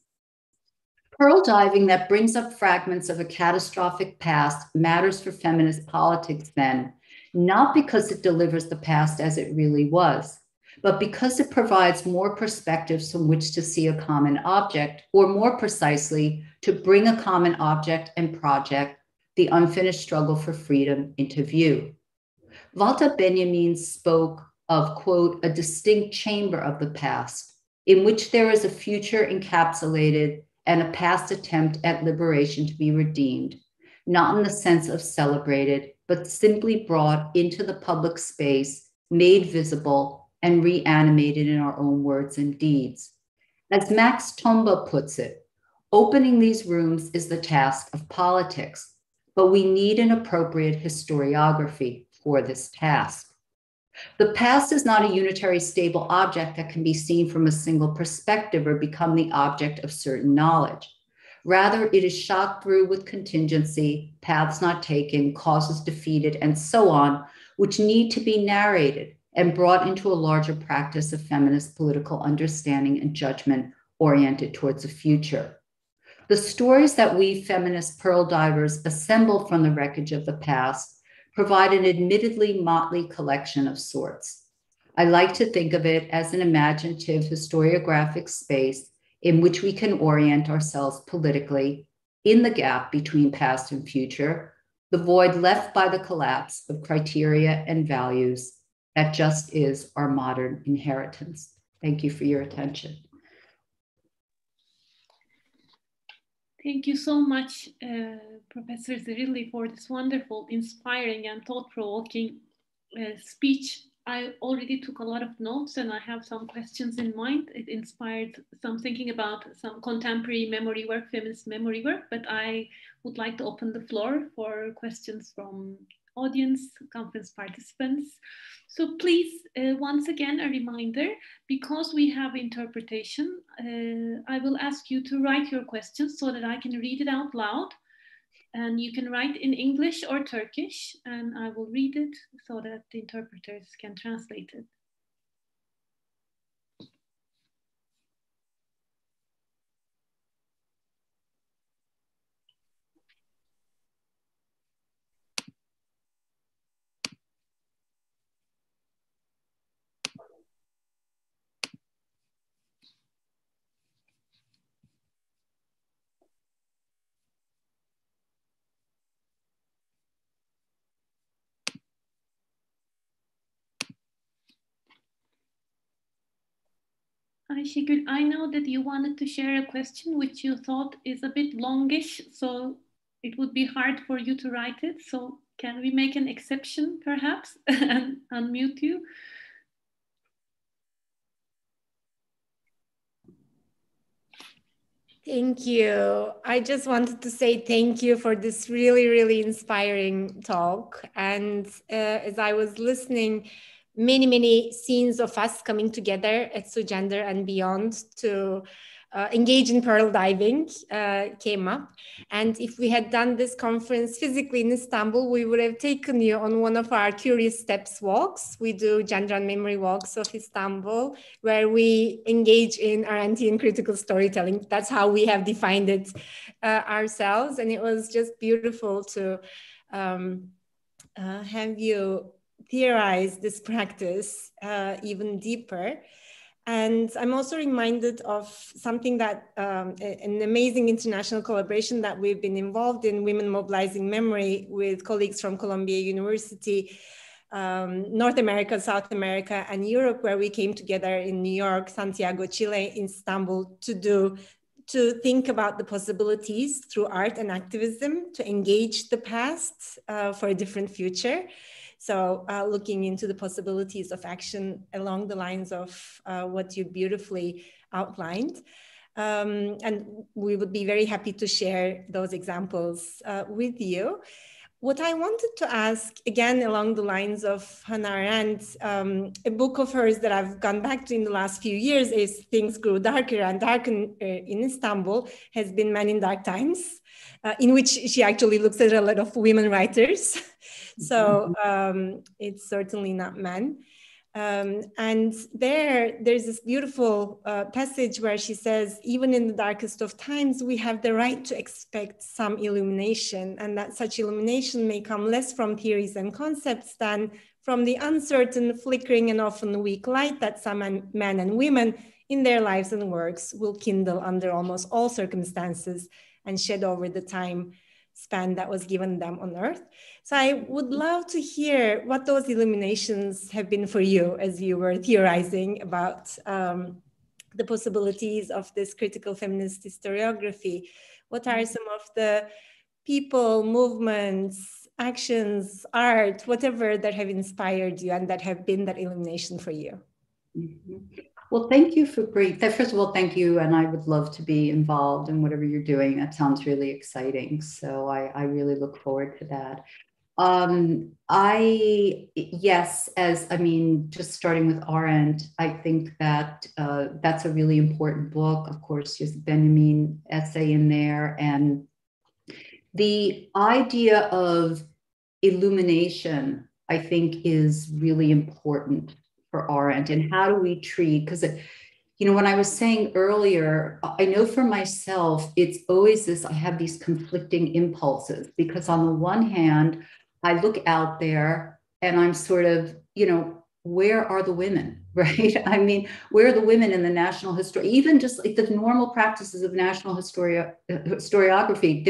Pearl diving that brings up fragments of a catastrophic past matters for feminist politics then, not because it delivers the past as it really was, but because it provides more perspectives from which to see a common object, or more precisely, to bring a common object and project, the unfinished struggle for freedom, into view. Walter Benjamin spoke of, quote, a distinct chamber of the past, in which there is a future encapsulated and a past attempt at liberation to be redeemed, not in the sense of celebrated, but simply brought into the public space, made visible, and reanimated in our own words and deeds. As Max Tomba puts it, opening these rooms is the task of politics, but we need an appropriate historiography for this task. The past is not a unitary stable object that can be seen from a single perspective or become the object of certain knowledge. Rather, it is shot through with contingency, paths not taken, causes defeated, and so on, which need to be narrated and brought into a larger practice of feminist political understanding and judgment oriented towards the future. The stories that we feminist pearl divers assemble from the wreckage of the past provide an admittedly motley collection of sorts. I like to think of it as an imaginative historiographic space in which we can orient ourselves politically in the gap between past and future, the void left by the collapse of criteria and values that just is our modern inheritance. Thank you for your attention. Thank you so much, Professor Zerilli, for this wonderful, inspiring, and thought-provoking speech. I already took a lot of notes and I have some questions in mind. It inspired some thinking about some contemporary memory work, feminist memory work, but I would like to open the floor for questions from audience, conference participants. So please, once again, a reminder, because we have interpretation, I will ask you to write your questions so that I can read it out loud. And you can write in English or Turkish, and I will read it so that the interpreters can translate it. Ayşegül, I know that you wanted to share a question which you thought is a bit longish, so it would be hard for you to write it. So can we make an exception perhaps and unmute you? Thank you. I just wanted to say thank you for this really, really inspiring talk. And as I was listening, many scenes of us coming together at Sugender and beyond to engage in pearl diving came up. And if we had done this conference physically in Istanbul, we would have taken you on one of our Curious Steps walks. We do gender and memory walks of Istanbul, where we engage in Arendtian critical storytelling. That's how we have defined it ourselves. And it was just beautiful to have you theorize this practice even deeper. And I'm also reminded of something that an amazing international collaboration that we've been involved in, Women Mobilizing Memory, with colleagues from Columbia University, North America, South America, and Europe, where we came together in New York, Santiago, Chile, Istanbul, to think about the possibilities through art and activism to engage the past for a different future. So looking into the possibilities of action along the lines of what you beautifully outlined. And we would be very happy to share those examples with you. What I wanted to ask, again, along the lines of Hannah Arendt, a book of hers that I've gone back to in the last few years is Things Grew Darker and Darker in Istanbul, has been Men in Dark Times, in which she actually looks at a lot of women writers. So it's certainly not men. And there's this beautiful passage where she says, even in the darkest of times, we have the right to expect some illumination, and that such illumination may come less from theories and concepts than from the uncertain, flickering, and often weak light that some men and women in their lives and works will kindle under almost all circumstances and shed over the time span that was given them on earth. So I would love to hear what those illuminations have been for you as you were theorizing about the possibilities of this critical feminist historiography. What are some of the people, movements, actions, art, whatever that have inspired you and that have been that illumination for you? Mm-hmm. Well, thank you for great. First of all, thank you. And I would love to be involved in whatever you're doing. That sounds really exciting. So I really look forward to that. Just starting with Arendt, I think that that's a really important book. Of course, there's a Benjamin essay in there. And the idea of illumination, I think, is really important for Arendt. And how do we treat, because, when I was saying earlier, I know for myself, it's always this, I have these conflicting impulses, because on the one hand, I look out there and I'm sort of, where are the women, right? I mean, where are the women in the national history, even just like the normal practices of national historiography,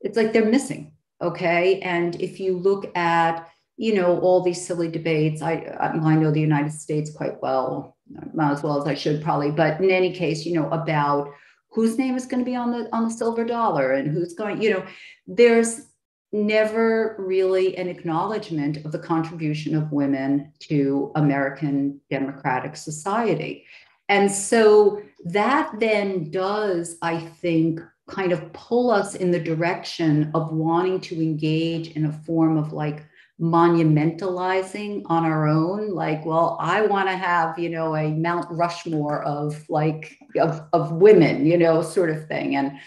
it's like they're missing, okay? And if you look at, all these silly debates, I know the United States quite well, not as well as I should probably, but in any case, about whose name is going to be on the silver dollar and who's going, there's never really an acknowledgement of the contribution of women to American democratic society. And so that then does, I think, kind of pull us in the direction of wanting to engage in a form of like monumentalizing on our own, like, well, I want to have, a Mount Rushmore of women, sort of thing.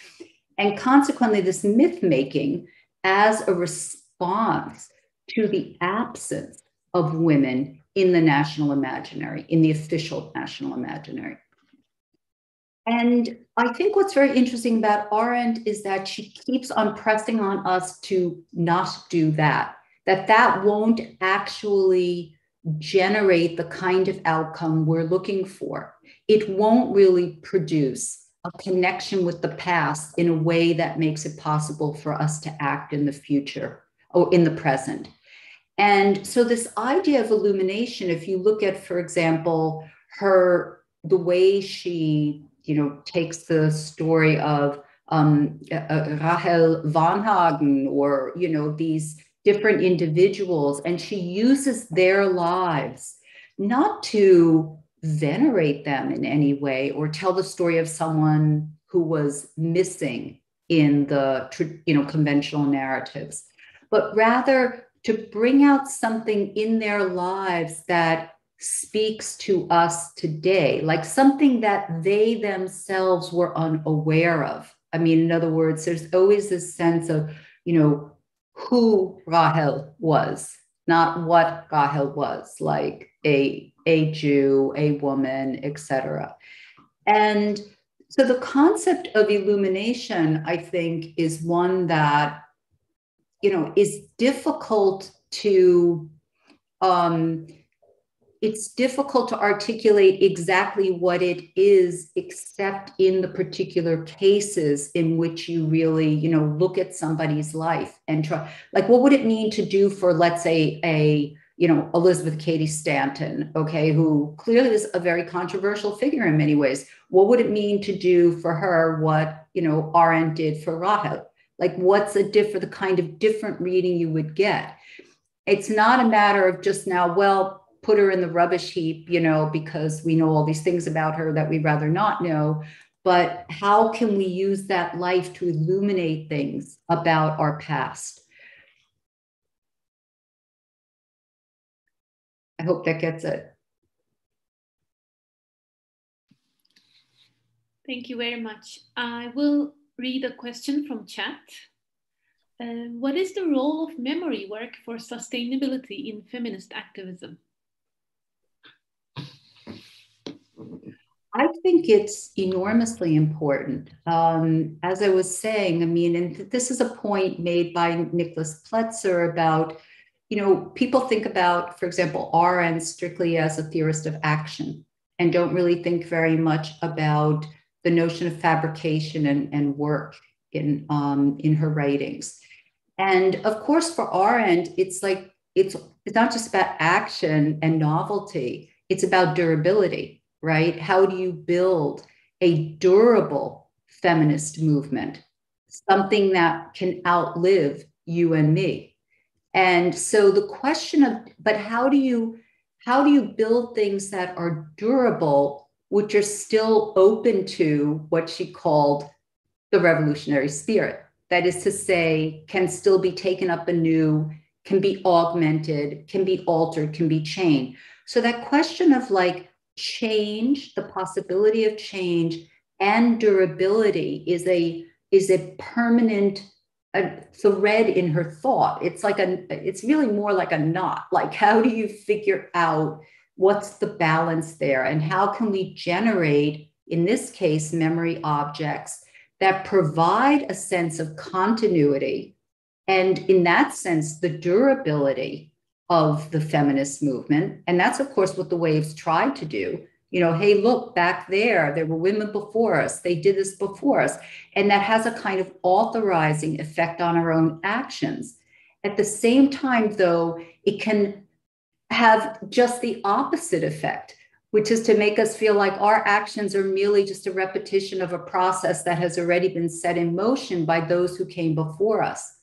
And consequently, this myth making as a response to the absence of women in the national imaginary, in the official national imaginary. And I think what's very interesting about Arendt is that she keeps on pressing on us to not do that won't actually generate the kind of outcome we're looking for. It won't really produce a connection with the past in a way that makes it possible for us to act in the future or in the present. And so this idea of illumination, if you look at, for example, the way she, takes the story of Rahel Varnhagen or, these different individuals, and she uses their lives not to venerate them in any way or tell the story of someone who was missing in the conventional narratives, but rather to bring out something in their lives that speaks to us today, like something that they themselves were unaware of. I mean, in other words, there's always this sense of, who Rahel was, not what Rahel was, like a Jew, a woman, etc. And so the concept of illumination, I think, is one that, is difficult to, it's difficult to articulate exactly what it is, except in the particular cases in which you really, look at somebody's life and try, like, what would it mean to do for, let's say, Elizabeth Cady Stanton, okay, who clearly is a very controversial figure in many ways. What would it mean to do for her what, Arendt did for Rahel? Like, what's the kind of different reading you would get? It's not a matter of just now, well, put her in the rubbish heap, because we know all these things about her that we'd rather not know, but how can we use that life to illuminate things about our past? I hope that gets it. Thank you very much. I will read a question from chat. What is the role of memory work for sustainability in feminist activism? think it's enormously important. As I was saying, I mean, and this is a point made by Nicholas Pletzer about, you know, people think about, for example, Arendt strictly as a theorist of action and don't really think very much about the notion of fabrication and work in her writings. And of course, for Arendt, it's like, it's not just about action and novelty, it's about durability, right? How do you build a durable feminist movement, something that can outlive you and me? And so the question of, but how do you build things that are durable, which are still open to what she called the revolutionary spirit? That is to say, can still be taken up anew, can be augmented, can be altered, can be changed. So that question of like change, the possibility of change and durability is a permanent thread in her thought. It's like it's really more like a knot. Like, how do you figure out what's the balance there? And how can we generate, in this case, memory objects that provide a sense of continuity, and in that sense, the durability of the feminist movement. And that's, of course, what the waves tried to do. You know, hey, look, back there were women before us. They did this before us. And that has a kind of authorizing effect on our own actions. At the same time, though, it can have just the opposite effect, which is to make us feel like our actions are merely just a repetition of a process that has already been set in motion by those who came before us.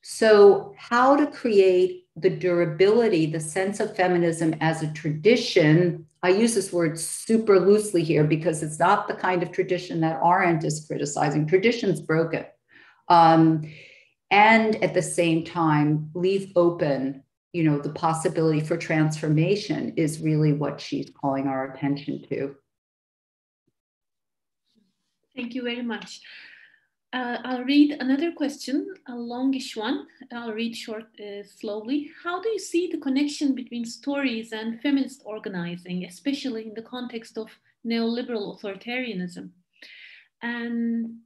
So how to create the durability, the sense of feminism as a tradition. I use this word super loosely here because it's not the kind of tradition that Arendt is criticizing. Tradition's broken. And at the same time, leave open, you know, the possibility for transformation is really what she's calling our attention to. Thank you very much. I'll read another question, a longish one. I'll read slowly. How do you see the connection between stories and feminist organizing, especially in the context of neoliberal authoritarianism? And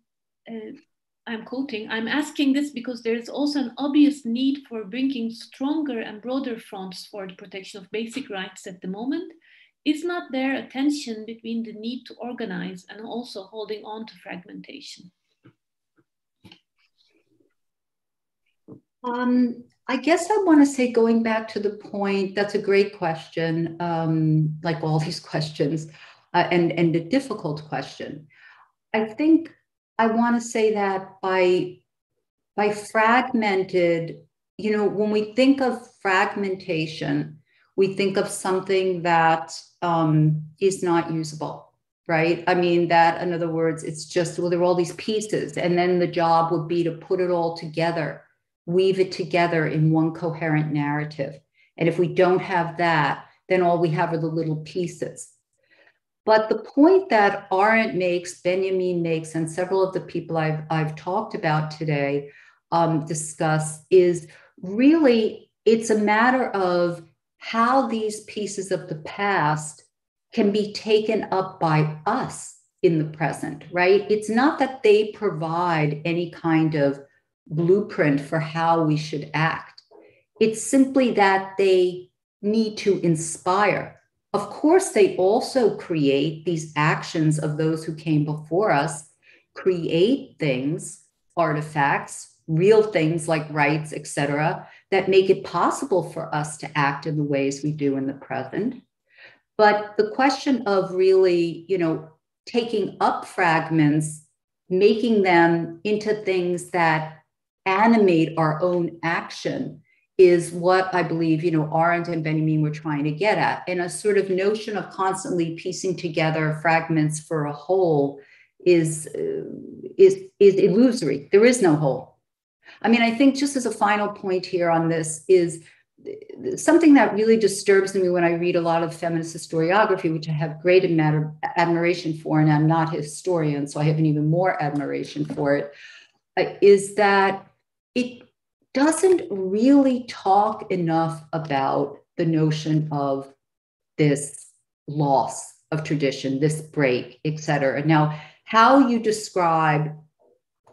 I'm quoting, I'm asking this because there is also an obvious need for bringing stronger and broader fronts for the protection of basic rights at the moment. Is not there a tension between the need to organize and also holding on to fragmentation? I guess I want to say, going back to the point, that's a great question, like all these questions, and a difficult question. I think I want to say that by fragmented, you know, when we think of fragmentation, we think of something that is not usable, right? I mean, that, in other words, it's just, well, there are all these pieces, and then the job would be to put it all together, weave it together in one coherent narrative. And if we don't have that, then all we have are the little pieces. But the point that Arendt makes, Benjamin makes, and several of the people I've talked about today discuss is really, it's a matter of how these pieces of the past can be taken up by us in the present, right? It's not that they provide any kind of blueprint for how we should act. It's simply that they need to inspire. Of course, they also create these actions of those who came before us, create things, artifacts, real things like rights, etc., that make it possible for us to act in the ways we do in the present. But the question of really, you know, taking up fragments, making them into things that animate our own action is what I believe, you know, Arendt and Benjamin were trying to get at. And a sort of notion of constantly piecing together fragments for a whole is illusory. There is no whole. I mean, I think just as a final point here on this is something that really disturbs me when I read a lot of feminist historiography, which I have great admiration for, and I'm not a historian, so I have an even more admiration for it, is that it doesn't really talk enough about the notion of this loss of tradition, this break, et cetera. Now, how you describe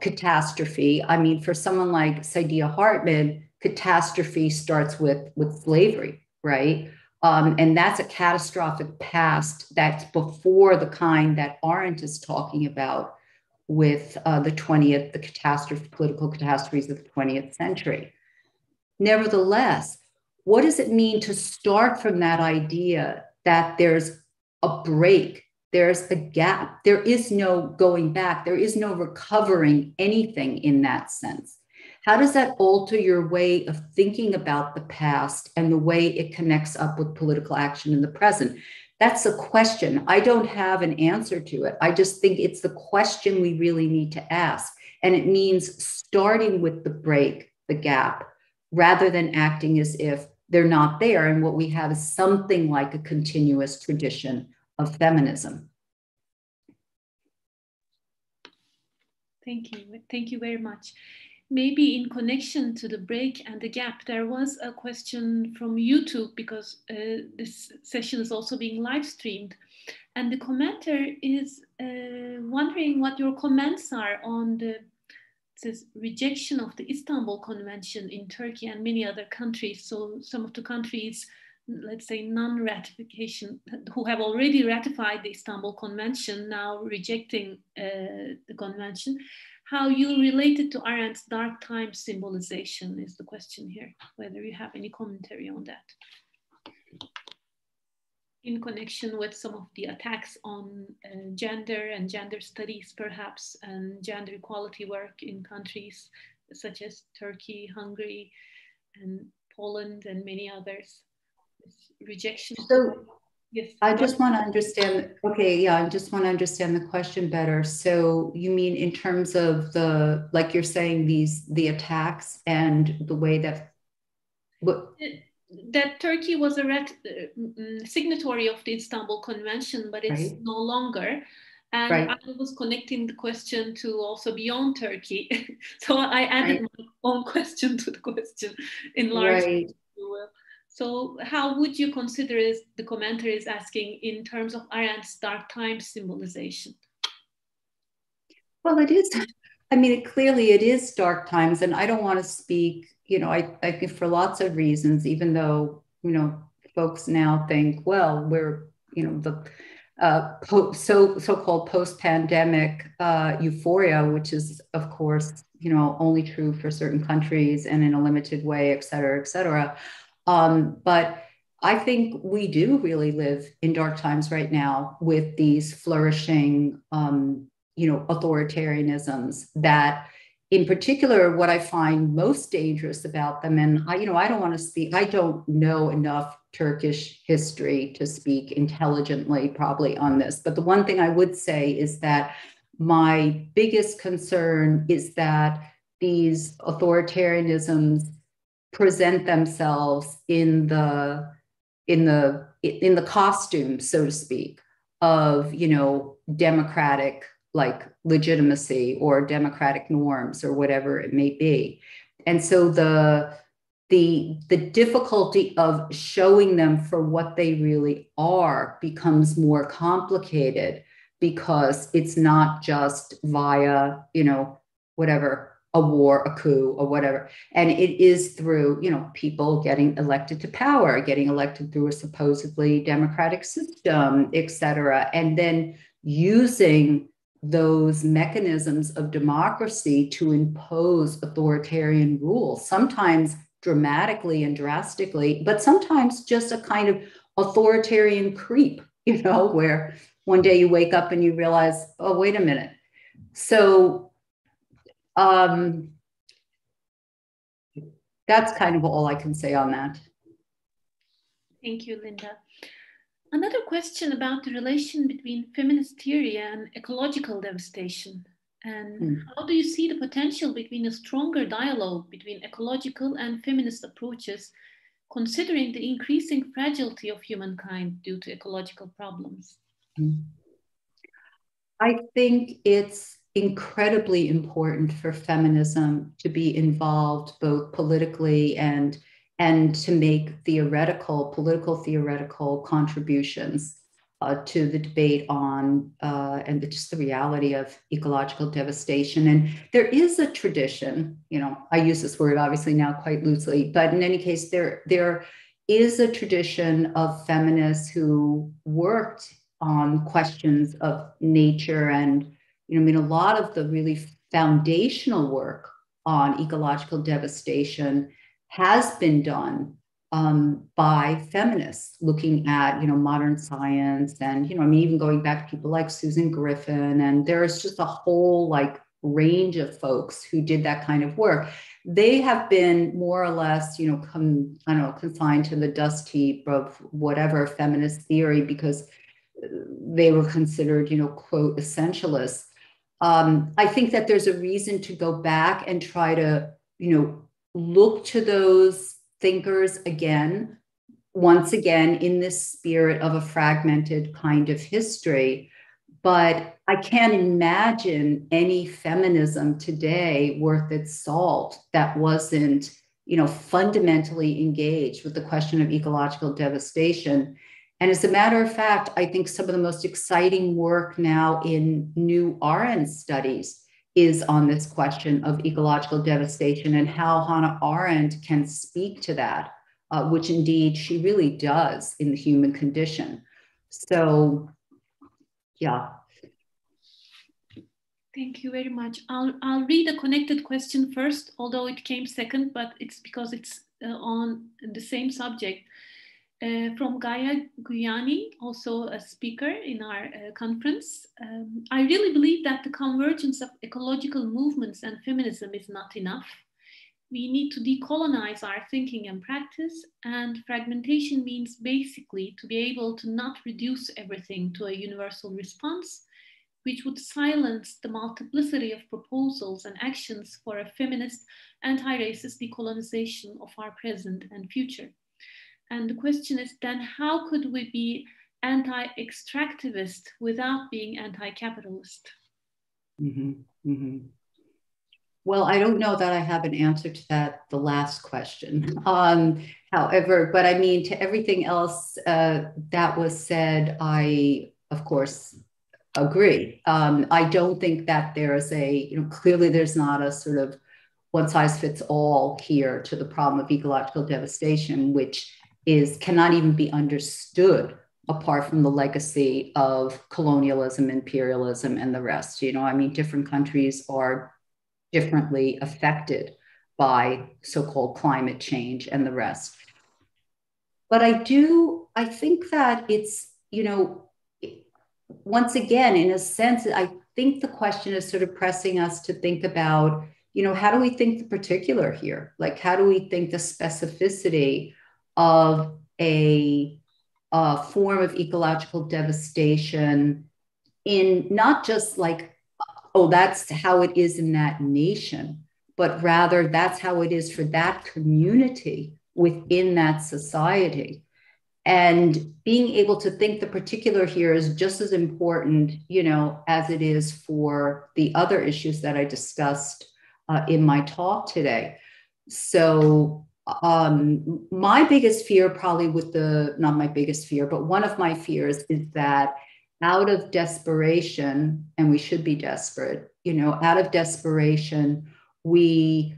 catastrophe, I mean, for someone like Saidiya Hartman, catastrophe starts with slavery, right? And that's a catastrophic past that's before the kind that Arendt is talking about with the political catastrophes of the 20th century. Nevertheless, what does it mean to start from that idea that there's a break, there's a gap, there is no going back, there is no recovering anything in that sense? How does that alter your way of thinking about the past and the way it connects up with political action in the present? That's a question. I don't have an answer to it. I just think it's the question we really need to ask. And it means starting with the break, the gap, rather than acting as if they're not there. And what we have is something like a continuous tradition of feminism. Thank you. Thank you very much. Maybe in connection to the break and the gap, there was a question from YouTube, because this session is also being live streamed. And the commenter is wondering what your comments are on this rejection of the Istanbul Convention in Turkey and many other countries. So some of the countries, let's say non-ratification, who have already ratified the Istanbul Convention, now rejecting the convention. How you relate it to Arendt's dark time symbolization is the question here, whether you have any commentary on that. In connection with some of the attacks on gender and gender studies, perhaps, and gender equality work in countries such as Turkey, Hungary, and Poland, and many others. This rejection. So, yes. I just want to understand, okay, yeah, I just want to understand the question better. So you mean in terms of the, like you're saying, the attacks and the way that, that Turkey was a signatory of the Istanbul Convention, but it's right. no longer. And right. I was connecting the question to also beyond Turkey. So I added right. my own question to the question in large. Right. So how would you consider the commenter is asking in terms of Arendt's dark time symbolization? Well, it is. I mean, clearly it is dark times, and I don't want to speak, you know, I think for lots of reasons, even though, you know, folks now think, well, we're, you know, the so-called post-pandemic euphoria, which is, of course, you know, only true for certain countries and in a limited way, et cetera, et cetera. But I think we do really live in dark times right now with these flourishing, you know, authoritarianisms that, in particular, what I find most dangerous about them, and I don't want to speak, I don't know enough Turkish history to speak intelligently probably on this, but the one thing I would say is that my biggest concern is that these authoritarianisms present themselves in the costume, so to speak, of, you know, democratic like legitimacy or democratic norms or whatever it may be. And so the difficulty of showing them for what they really are becomes more complicated, because it's not just via, you know, whatever, a war, a coup, or whatever. And it is through, you know, people getting elected to power, getting elected through a supposedly democratic system, et cetera, and then using those mechanisms of democracy to impose authoritarian rules, sometimes dramatically and drastically, but sometimes just a kind of authoritarian creep, you know, where one day you wake up and you realize, oh, wait a minute. So that's kind of all I can say on that. Thank you, Linda. Another question about the relation between feminist theory and ecological devastation. And how do you see the potential between a stronger dialogue between ecological and feminist approaches, considering the increasing fragility of humankind due to ecological problems? I think it's incredibly important for feminism to be involved both politically and to make political theoretical contributions. to the debate on and just the reality of ecological devastation. And there is a tradition, you know, I use this word obviously now quite loosely, but in any case, there is a tradition of feminists who worked on questions of nature. And, you know, I mean, a lot of the really foundational work on ecological devastation has been done by feminists, looking at, you know, modern science and, you know, I mean, even going back to people like Susan Griffin, and there's just a whole like range of folks who did that kind of work. They have been more or less, you know, consigned to the dust heap of whatever feminist theory because they were considered, you know, quote, essentialists. I think that there's a reason to go back and try to, you know, look to those thinkers again, once again, in this spirit of a fragmented kind of history. But I can't imagine any feminism today worth its salt that wasn't, you know, fundamentally engaged with the question of ecological devastation. And as a matter of fact, I think some of the most exciting work now in new RN studies is on this question of ecological devastation and how Hannah Arendt can speak to that, which indeed she really does in the human condition. So, yeah. Thank you very much. I'll read a connected question first, although it came second, but it's because it's on the same subject. From Gaia Guyani, also a speaker in our conference. I really believe that the convergence of ecological movements and feminism is not enough. We need to decolonize our thinking and practice, and fragmentation means basically to be able to not reduce everything to a universal response, which would silence the multiplicity of proposals and actions for a feminist, anti-racist decolonization of our present and future. And the question is then, how could we be anti-extractivist without being anti-capitalist? Mm-hmm, mm-hmm. Well, I don't know that I have an answer to that, the last question. However, but I mean, to everything else that was said, I, of course, agree. I don't think that there's clearly there's not a sort of one size fits all here to the problem of ecological devastation, which cannot even be understood apart from the legacy of colonialism, imperialism, and the rest. You know, I mean, different countries are differently affected by so-called climate change and the rest. But I think that it's, you know, once again, in a sense, I think the question is sort of pressing us to think about, you know, how do we think the particular here? Like, how do we think the specificity of a form of ecological devastation in not just like, oh, that's how it is in that nation, but rather that's how it is for that community within that society. And being able to think the particular here is just as important, you know, as it is for the other issues that I discussed in my talk today. So my biggest fear, probably not my biggest fear, but one of my fears is that out of desperation, and we should be desperate, you know, out of desperation, we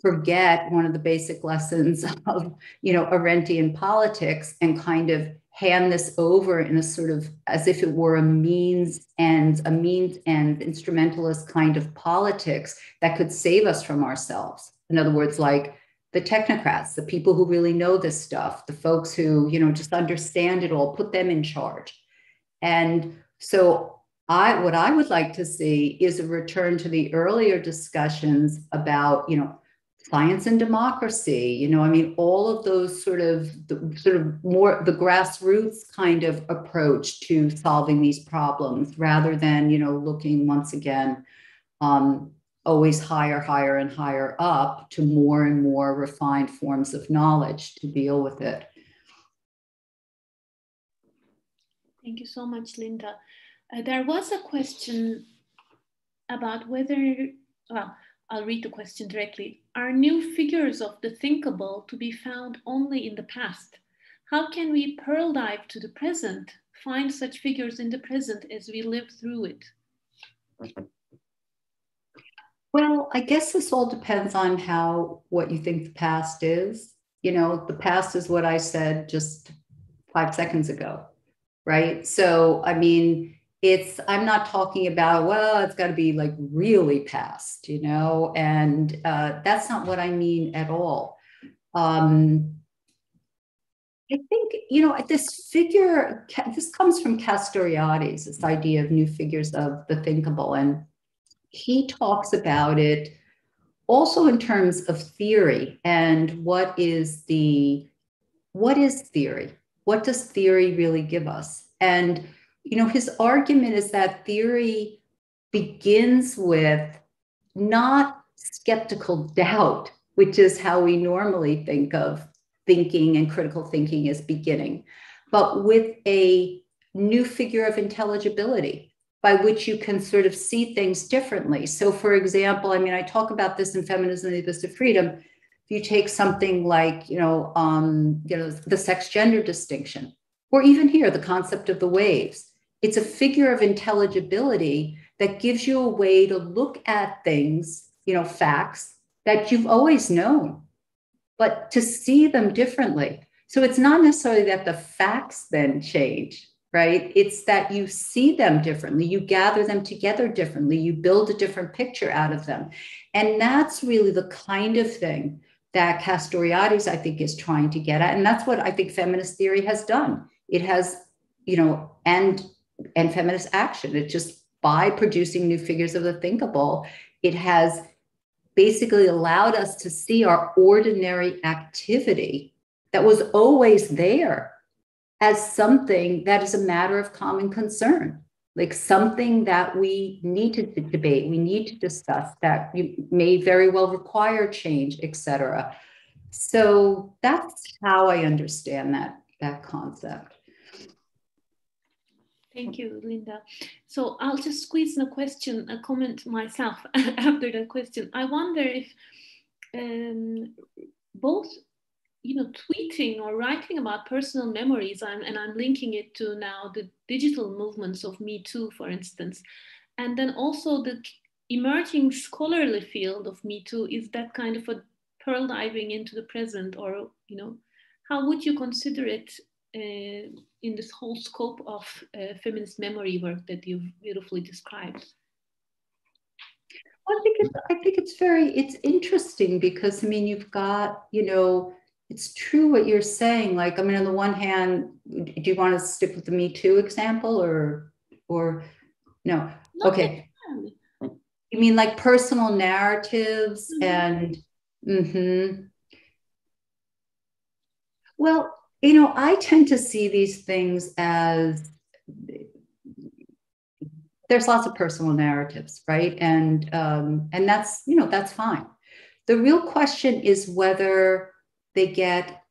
forget one of the basic lessons of, you know, Arendtian politics and kind of hand this over in a sort of, as if it were a means and instrumentalist kind of politics that could save us from ourselves. In other words, like the technocrats, the people who really know this stuff, the folks who, you know, just understand it all, put them in charge. And so what I would like to see is a return to the earlier discussions about, you know, science and democracy, you know, I mean, all of those sort of more the grassroots kind of approach to solving these problems, rather than, you know, looking once again, always higher and higher up to more and more refined forms of knowledge to deal with it. Thank you so much, Linda. There was a question about whether, well, I'll read the question directly. Are new figures of the thinkable to be found only in the past? How can we pearl dive to the present, find such figures in the present as we live through it? Well, I guess this all depends on what you think the past is. You know, the past is what I said just 5 seconds ago, right? So, I mean, I'm not talking about, well, it's got to be like really past, you know, and that's not what I mean at all. I think, you know, this comes from Castoriadis, this idea of new figures of the thinkable. And he talks about it also in terms of theory and what is theory? What does theory really give us? And, you know, his argument is that theory begins with not skeptical doubt, which is how we normally think of thinking and critical thinking as beginning, but with a new figure of intelligibility by which you can sort of see things differently. So, for example, I mean, I talk about this in Feminism and the Abyss of Freedom. If you take something like, the sex-gender distinction, or even here, the concept of the waves, it's a figure of intelligibility that gives you a way to look at things, you know, facts that you've always known, but to see them differently. So it's not necessarily that the facts then change, right? It's that you see them differently, you gather them together differently, you build a different picture out of them. And that's really the kind of thing that Castoriadis, I think, is trying to get at. And that's what I think feminist theory has done. It has, you know, and feminist action. It just, by producing new figures of the thinkable, it has basically allowed us to see our ordinary activity that was always there as something that is a matter of common concern, like something that we need to debate, we need to discuss, that may very well require change, etc. So that's how I understand that concept. Thank you, Linda. So I'll just squeeze in a comment myself after the question. I wonder if both, you know, tweeting or writing about personal memories, and I'm linking it to now the digital movements of Me Too, for instance, and then also the emerging scholarly field of Me Too, is that kind of a pearl diving into the present, or, you know, how would you consider it in this whole scope of feminist memory work that you've beautifully described? Well, I think it's interesting because, I mean, you've got, you know, it's true what you're saying. Like, I mean, on the one hand, do you want to stick with the Me Too example or no? Okay. You mean like personal narratives and, Well, you know, I tend to see these things as, there's lots of personal narratives, right? And that's, you know, that's fine. The real question is whether they get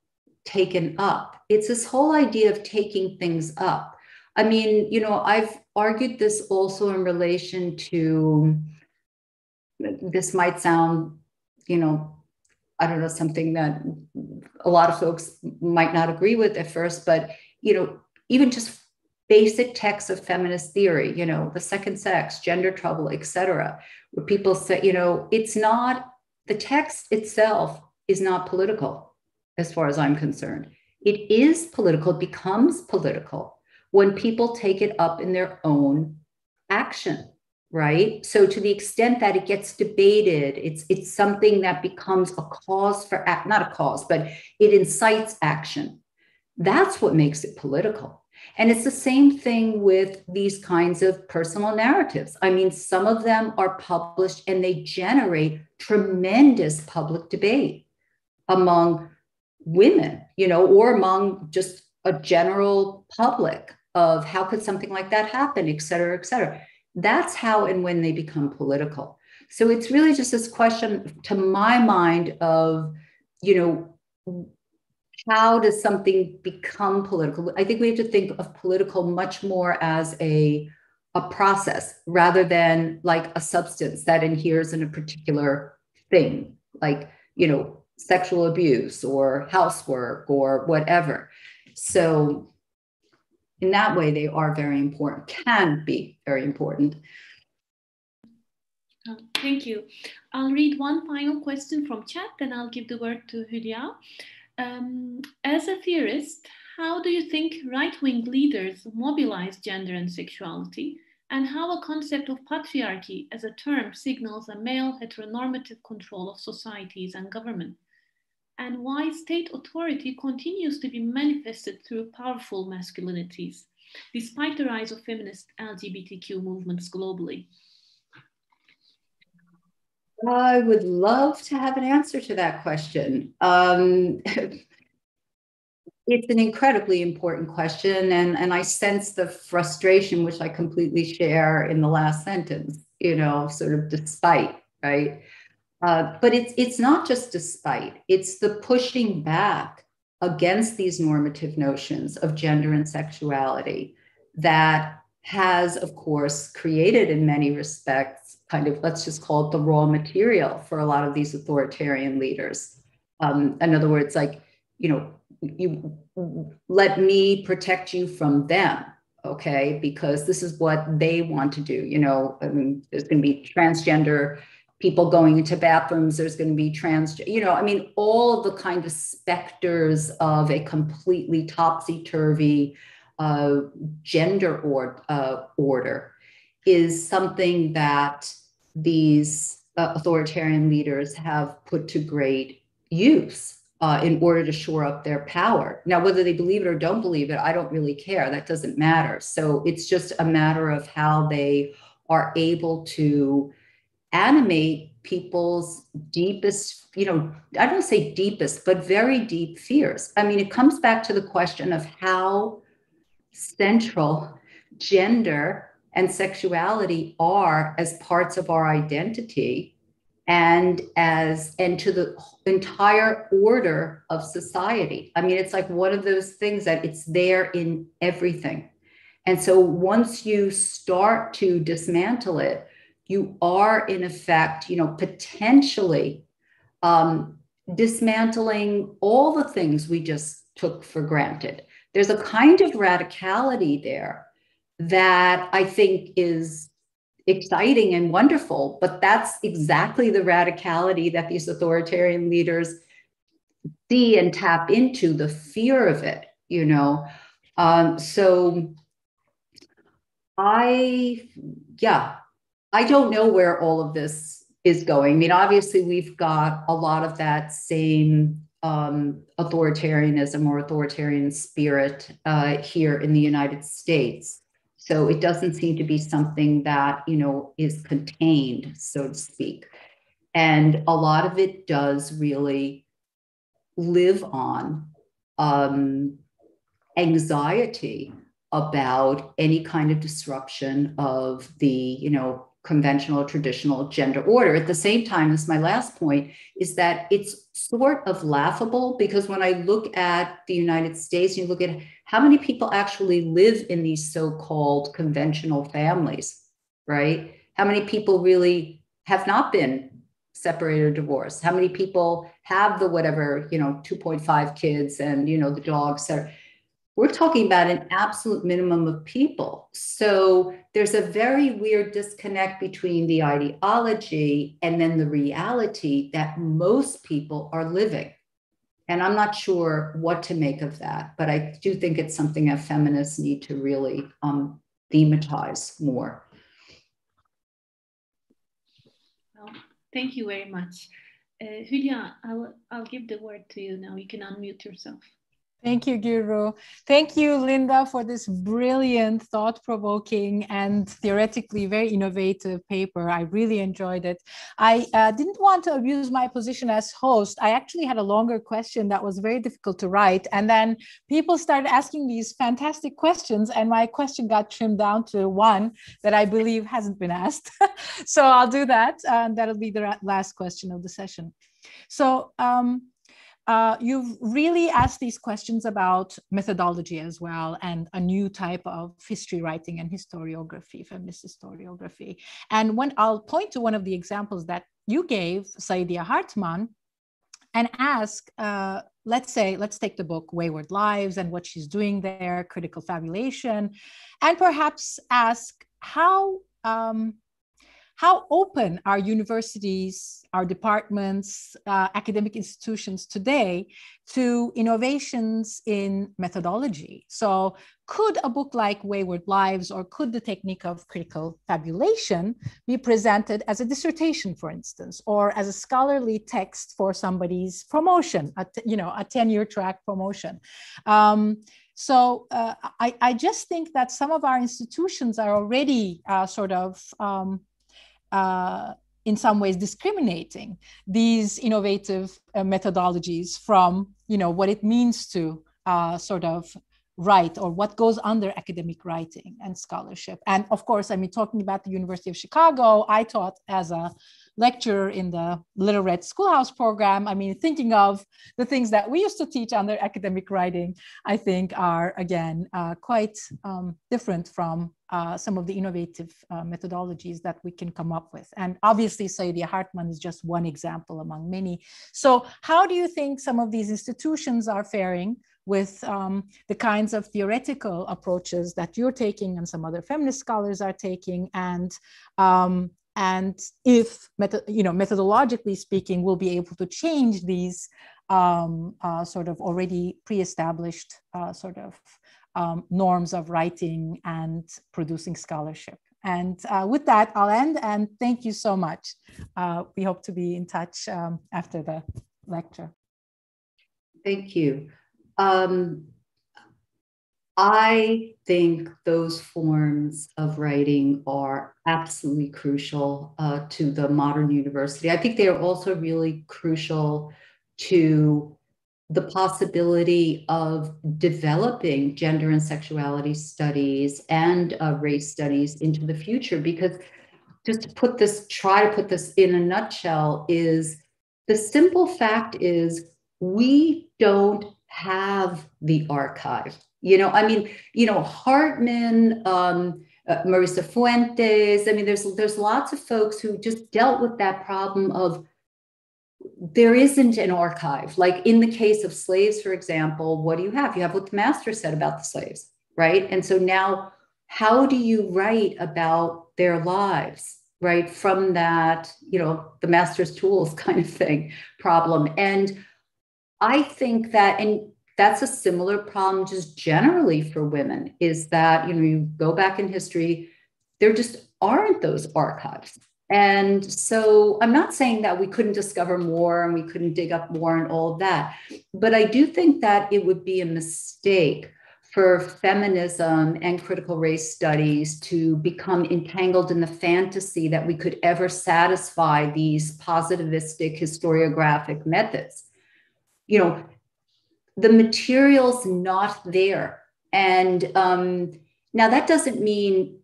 taken up. It's this whole idea of taking things up. I mean, you know, I've argued this also in relation to, this might sound, you know, I don't know, something that a lot of folks might not agree with at first, but, you know, even just basic texts of feminist theory, you know, the second sex, gender trouble, etc., where people say, you know, it's not, the text itself is not political, as far as I'm concerned. It is political, it becomes political when people take it up in their own action, right? So to the extent that it gets debated, it's something that becomes a cause for, not a cause, but it incites action. That's what makes it political. And it's the same thing with these kinds of personal narratives. I mean, some of them are published and they generate tremendous public debate among women, you know, or among just a general public of how could something like that happen, et cetera, et cetera. That's how and when they become political. So it's really just this question, to my mind, of, you know, how does something become political? I think we have to think of political much more as a process rather than like a substance that adheres in a particular thing, like, you know, sexual abuse or housework or whatever. So in that way, they are very important, can be very important. Thank you. I'll read one final question from chat, then I'll give the word to Hülya. As a theorist, how do you think right-wing leaders mobilize gender and sexuality, and how a concept of patriarchy as a term signals a male heteronormative control of societies and government, and why state authority continues to be manifested through powerful masculinities, despite the rise of feminist LGBTQ movements globally? I would love to have an answer to that question. It's an incredibly important question, and I sense the frustration, which I completely share in the last sentence, you know, sort of despite, right? But it's not just despite, it's the pushing back against these normative notions of gender and sexuality that has, of course, created in many respects, kind of, let's just call it the raw material for a lot of these authoritarian leaders. In other words, like, you know, you let me protect you from them, okay? Because this is what they want to do. You know, I mean, there's going to be transgender people going into bathrooms. There's going to be you know, I mean, all of the kind of specters of a completely topsy-turvy gender order is something that these authoritarian leaders have put to great use in order to shore up their power. Now, whether they believe it or don't believe it, I don't really care. That doesn't matter. So it's just a matter of how they are able to animate people's deepest, you know, I don't say deepest, but very deep fears. I mean, it comes back to the question of how central gender and sexuality are as parts of our identity and to the entire order of society. I mean, it's like one of those things that it's there in everything. And so once you start to dismantle it, you are in effect, you know, potentially dismantling all the things we just took for granted. There's a kind of radicality there that I think is exciting and wonderful, but that's exactly the radicality that these authoritarian leaders see and tap into, the fear of it, you know. So I don't know where all of this is going. I mean, obviously we've got a lot of that same authoritarianism or authoritarian spirit here in the United States. So it doesn't seem to be something that, you know, is contained, so to speak. And a lot of it does really live on anxiety about any kind of disruption of the, you know, conventional, traditional gender order. At the same time, this is my last point, is that it's sort of laughable, because when I look at the United States, you look at how many people actually live in these so-called conventional families, right? How many people really have not been separated or divorced? How many people have the whatever, you know, 2.5 kids and, you know, the dogs? We're talking about an absolute minimum of people. So there's a very weird disconnect between the ideology and then the reality that most people are living. And I'm not sure what to make of that, but I do think it's something that feminists need to really thematize more. Well, thank you very much. Hülya, I'll give the word to you now. You can unmute yourself. Thank you, Guru. Thank you, Linda, for this brilliant, thought-provoking, and theoretically very innovative paper. I really enjoyed it. I didn't want to abuse my position as host. I actually had a longer question that was very difficult to write. And then people started asking these fantastic questions, and my question got trimmed down to one that I believe hasn't been asked. So I'll do that, and that'll be the last question of the session. So, you've really asked these questions about methodology as well, and a new type of history writing and historiography, feminist historiography. And when I'll point to one of the examples that you gave, Saidiya Hartman, and ask, let's take the book Wayward Lives and what she's doing there, critical fabulation, and perhaps ask how open are universities, our departments, academic institutions today to innovations in methodology? So could a book like Wayward Lives, or could the technique of critical fabulation be presented as a dissertation, for instance, or as a scholarly text for somebody's promotion, a tenure track promotion? So I just think that some of our institutions are already in some ways discriminating these innovative methodologies from, what it means to write, or what goes under academic writing and scholarship. And of course, talking about the University of Chicago, I taught as a lecturer in the Little Red Schoolhouse program. Thinking of the things that we used to teach under academic writing, I think are, again, quite different from some of the innovative methodologies that we can come up with. And obviously, Saidiya Hartman is just one example among many. So how do you think some of these institutions are faring with the kinds of theoretical approaches that you're taking and some other feminist scholars are taking, and if, methodologically speaking, we'll be able to change these already pre-established norms of writing and producing scholarship. And with that, I'll end, and thank you so much. We hope to be in touch after the lecture. Thank you. I think those forms of writing are absolutely crucial to the modern university. I think they are also really crucial to the possibility of developing gender and sexuality studies and race studies into the future, because just to try to put this in a nutshell, is the simple fact is we don't have the archive. Hartman, Marisa Fuentes, there's lots of folks who just dealt with that problem of there isn't an archive. Like in the case of slaves, for example, what do you have? You have what the master said about the slaves, right? And so now how do you write about their lives, right? From that, the master's tools kind of thing problem. And I think that, and that's a similar problem just generally for women, is that, you go back in history, there just aren't those archives. And so I'm not saying that we couldn't discover more and we couldn't dig up more and all of that, but I do think that it would be a mistake for feminism and critical race studies to become entangled in the fantasy that we could ever satisfy these positivistic historiographic methods. The material's not there. And now that doesn't mean,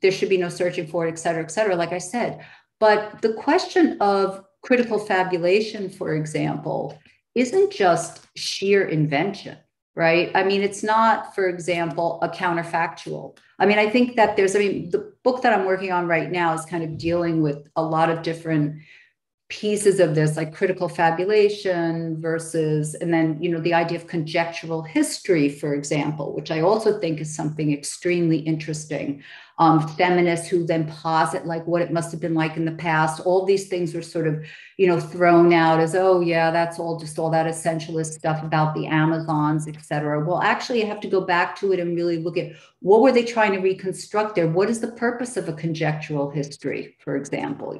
there should be no searching for it, et cetera, like I said. But the question of critical fabulation, for example, isn't just sheer invention, right? It's not, for example, a counterfactual. I think that the book that I'm working on right now is kind of dealing with a lot of different pieces of this, like critical fabulation versus, and then, the idea of conjectural history, for example, which I also think is something extremely interesting. Feminists who then posit like what it must have been like in the past. All these things were sort of, thrown out as, oh yeah, that's all just all that essentialist stuff about the Amazons, et cetera. Well, actually, you have to go back to it and really look at what were they trying to reconstruct there? What is the purpose of a conjectural history, for example?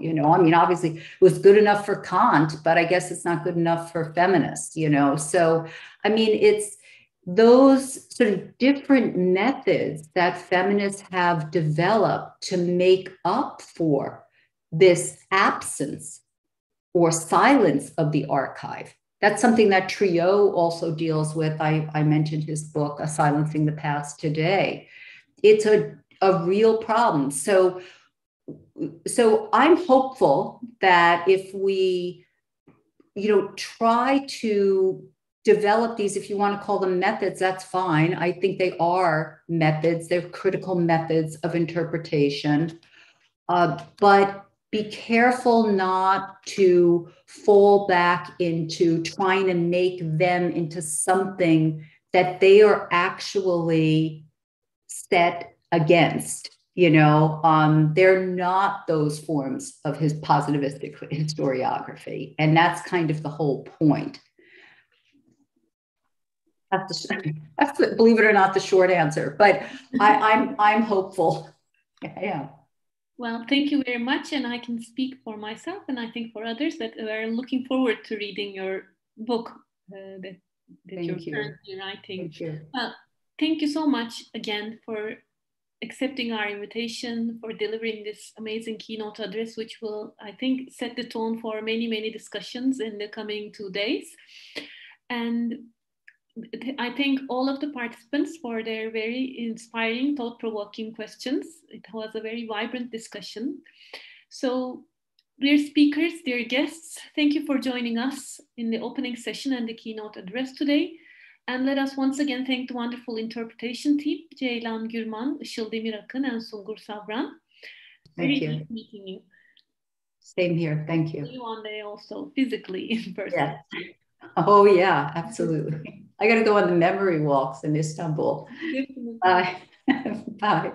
Obviously it was good enough for Kant, but I guess it's not good enough for feminists, So, it's those sort of different methods that feminists have developed to make up for this absence or silence of the archive. That's something that Trio also deals with. I mentioned his book, Silencing the Past Today. It's a real problem. So I'm hopeful that if we, try to develop these, if you want to call them methods, that's fine. I think they are methods. They're critical methods of interpretation. But be careful not to fall back into trying to make them into something that they are actually set against. You know, they're not those forms of his positivistic historiography. And that's kind of the whole point. That's believe it or not, the short answer, but I'm hopeful. Yeah. Well, thank you very much. And I can speak for myself, and I think for others, that are looking forward to reading your book that you're currently writing. Thank you. Well, thank you so much again for accepting our invitation, for delivering this amazing keynote address, which will, I think, set the tone for many, many discussions in the coming 2 days. And I thank all of the participants for their very inspiring, thought-provoking questions. It was a very vibrant discussion. So, dear speakers, dear guests, thank you for joining us in the opening session and the keynote address today. And let us once again thank the wonderful interpretation team, Ceylan Gürman, Işıl Demirakın, and Sungur Savran. Thank you. Nice meeting you. Same here. Thank you. See you one day also, physically in person. Yeah. Oh, yeah, absolutely. I got to go on the memory walks in Istanbul. Bye. Bye.